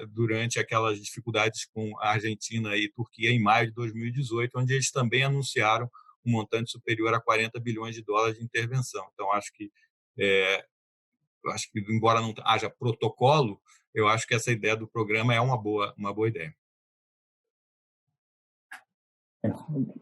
[SPEAKER 2] durante aquelas dificuldades com a Argentina e Turquia em maio de 2018, onde eles também anunciaram um montante superior a 40 bilhões de dólares de intervenção. Então, acho que, embora não haja protocolo, eu acho que essa ideia do programa é uma boa ideia.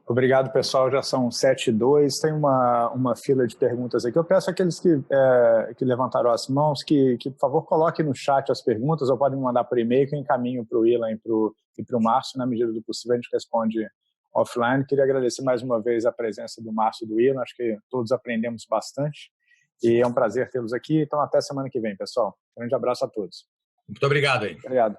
[SPEAKER 1] Obrigado, pessoal. Já são 7h02. Tem uma fila de perguntas aqui. Eu peço àqueles que levantaram as mãos que, por favor, coloquem no chat as perguntas ou podem me mandar por e-mail que eu encaminho para o Ilan e para o Márcio. Na medida do possível, a gente responde offline. Queria agradecer mais uma vez a presença do Márcio e do Ilan. Acho que todos aprendemos bastante e é um prazer tê-los aqui. Então, até semana que vem, pessoal. Um grande abraço a todos.
[SPEAKER 2] Muito obrigado aí.
[SPEAKER 1] Obrigado.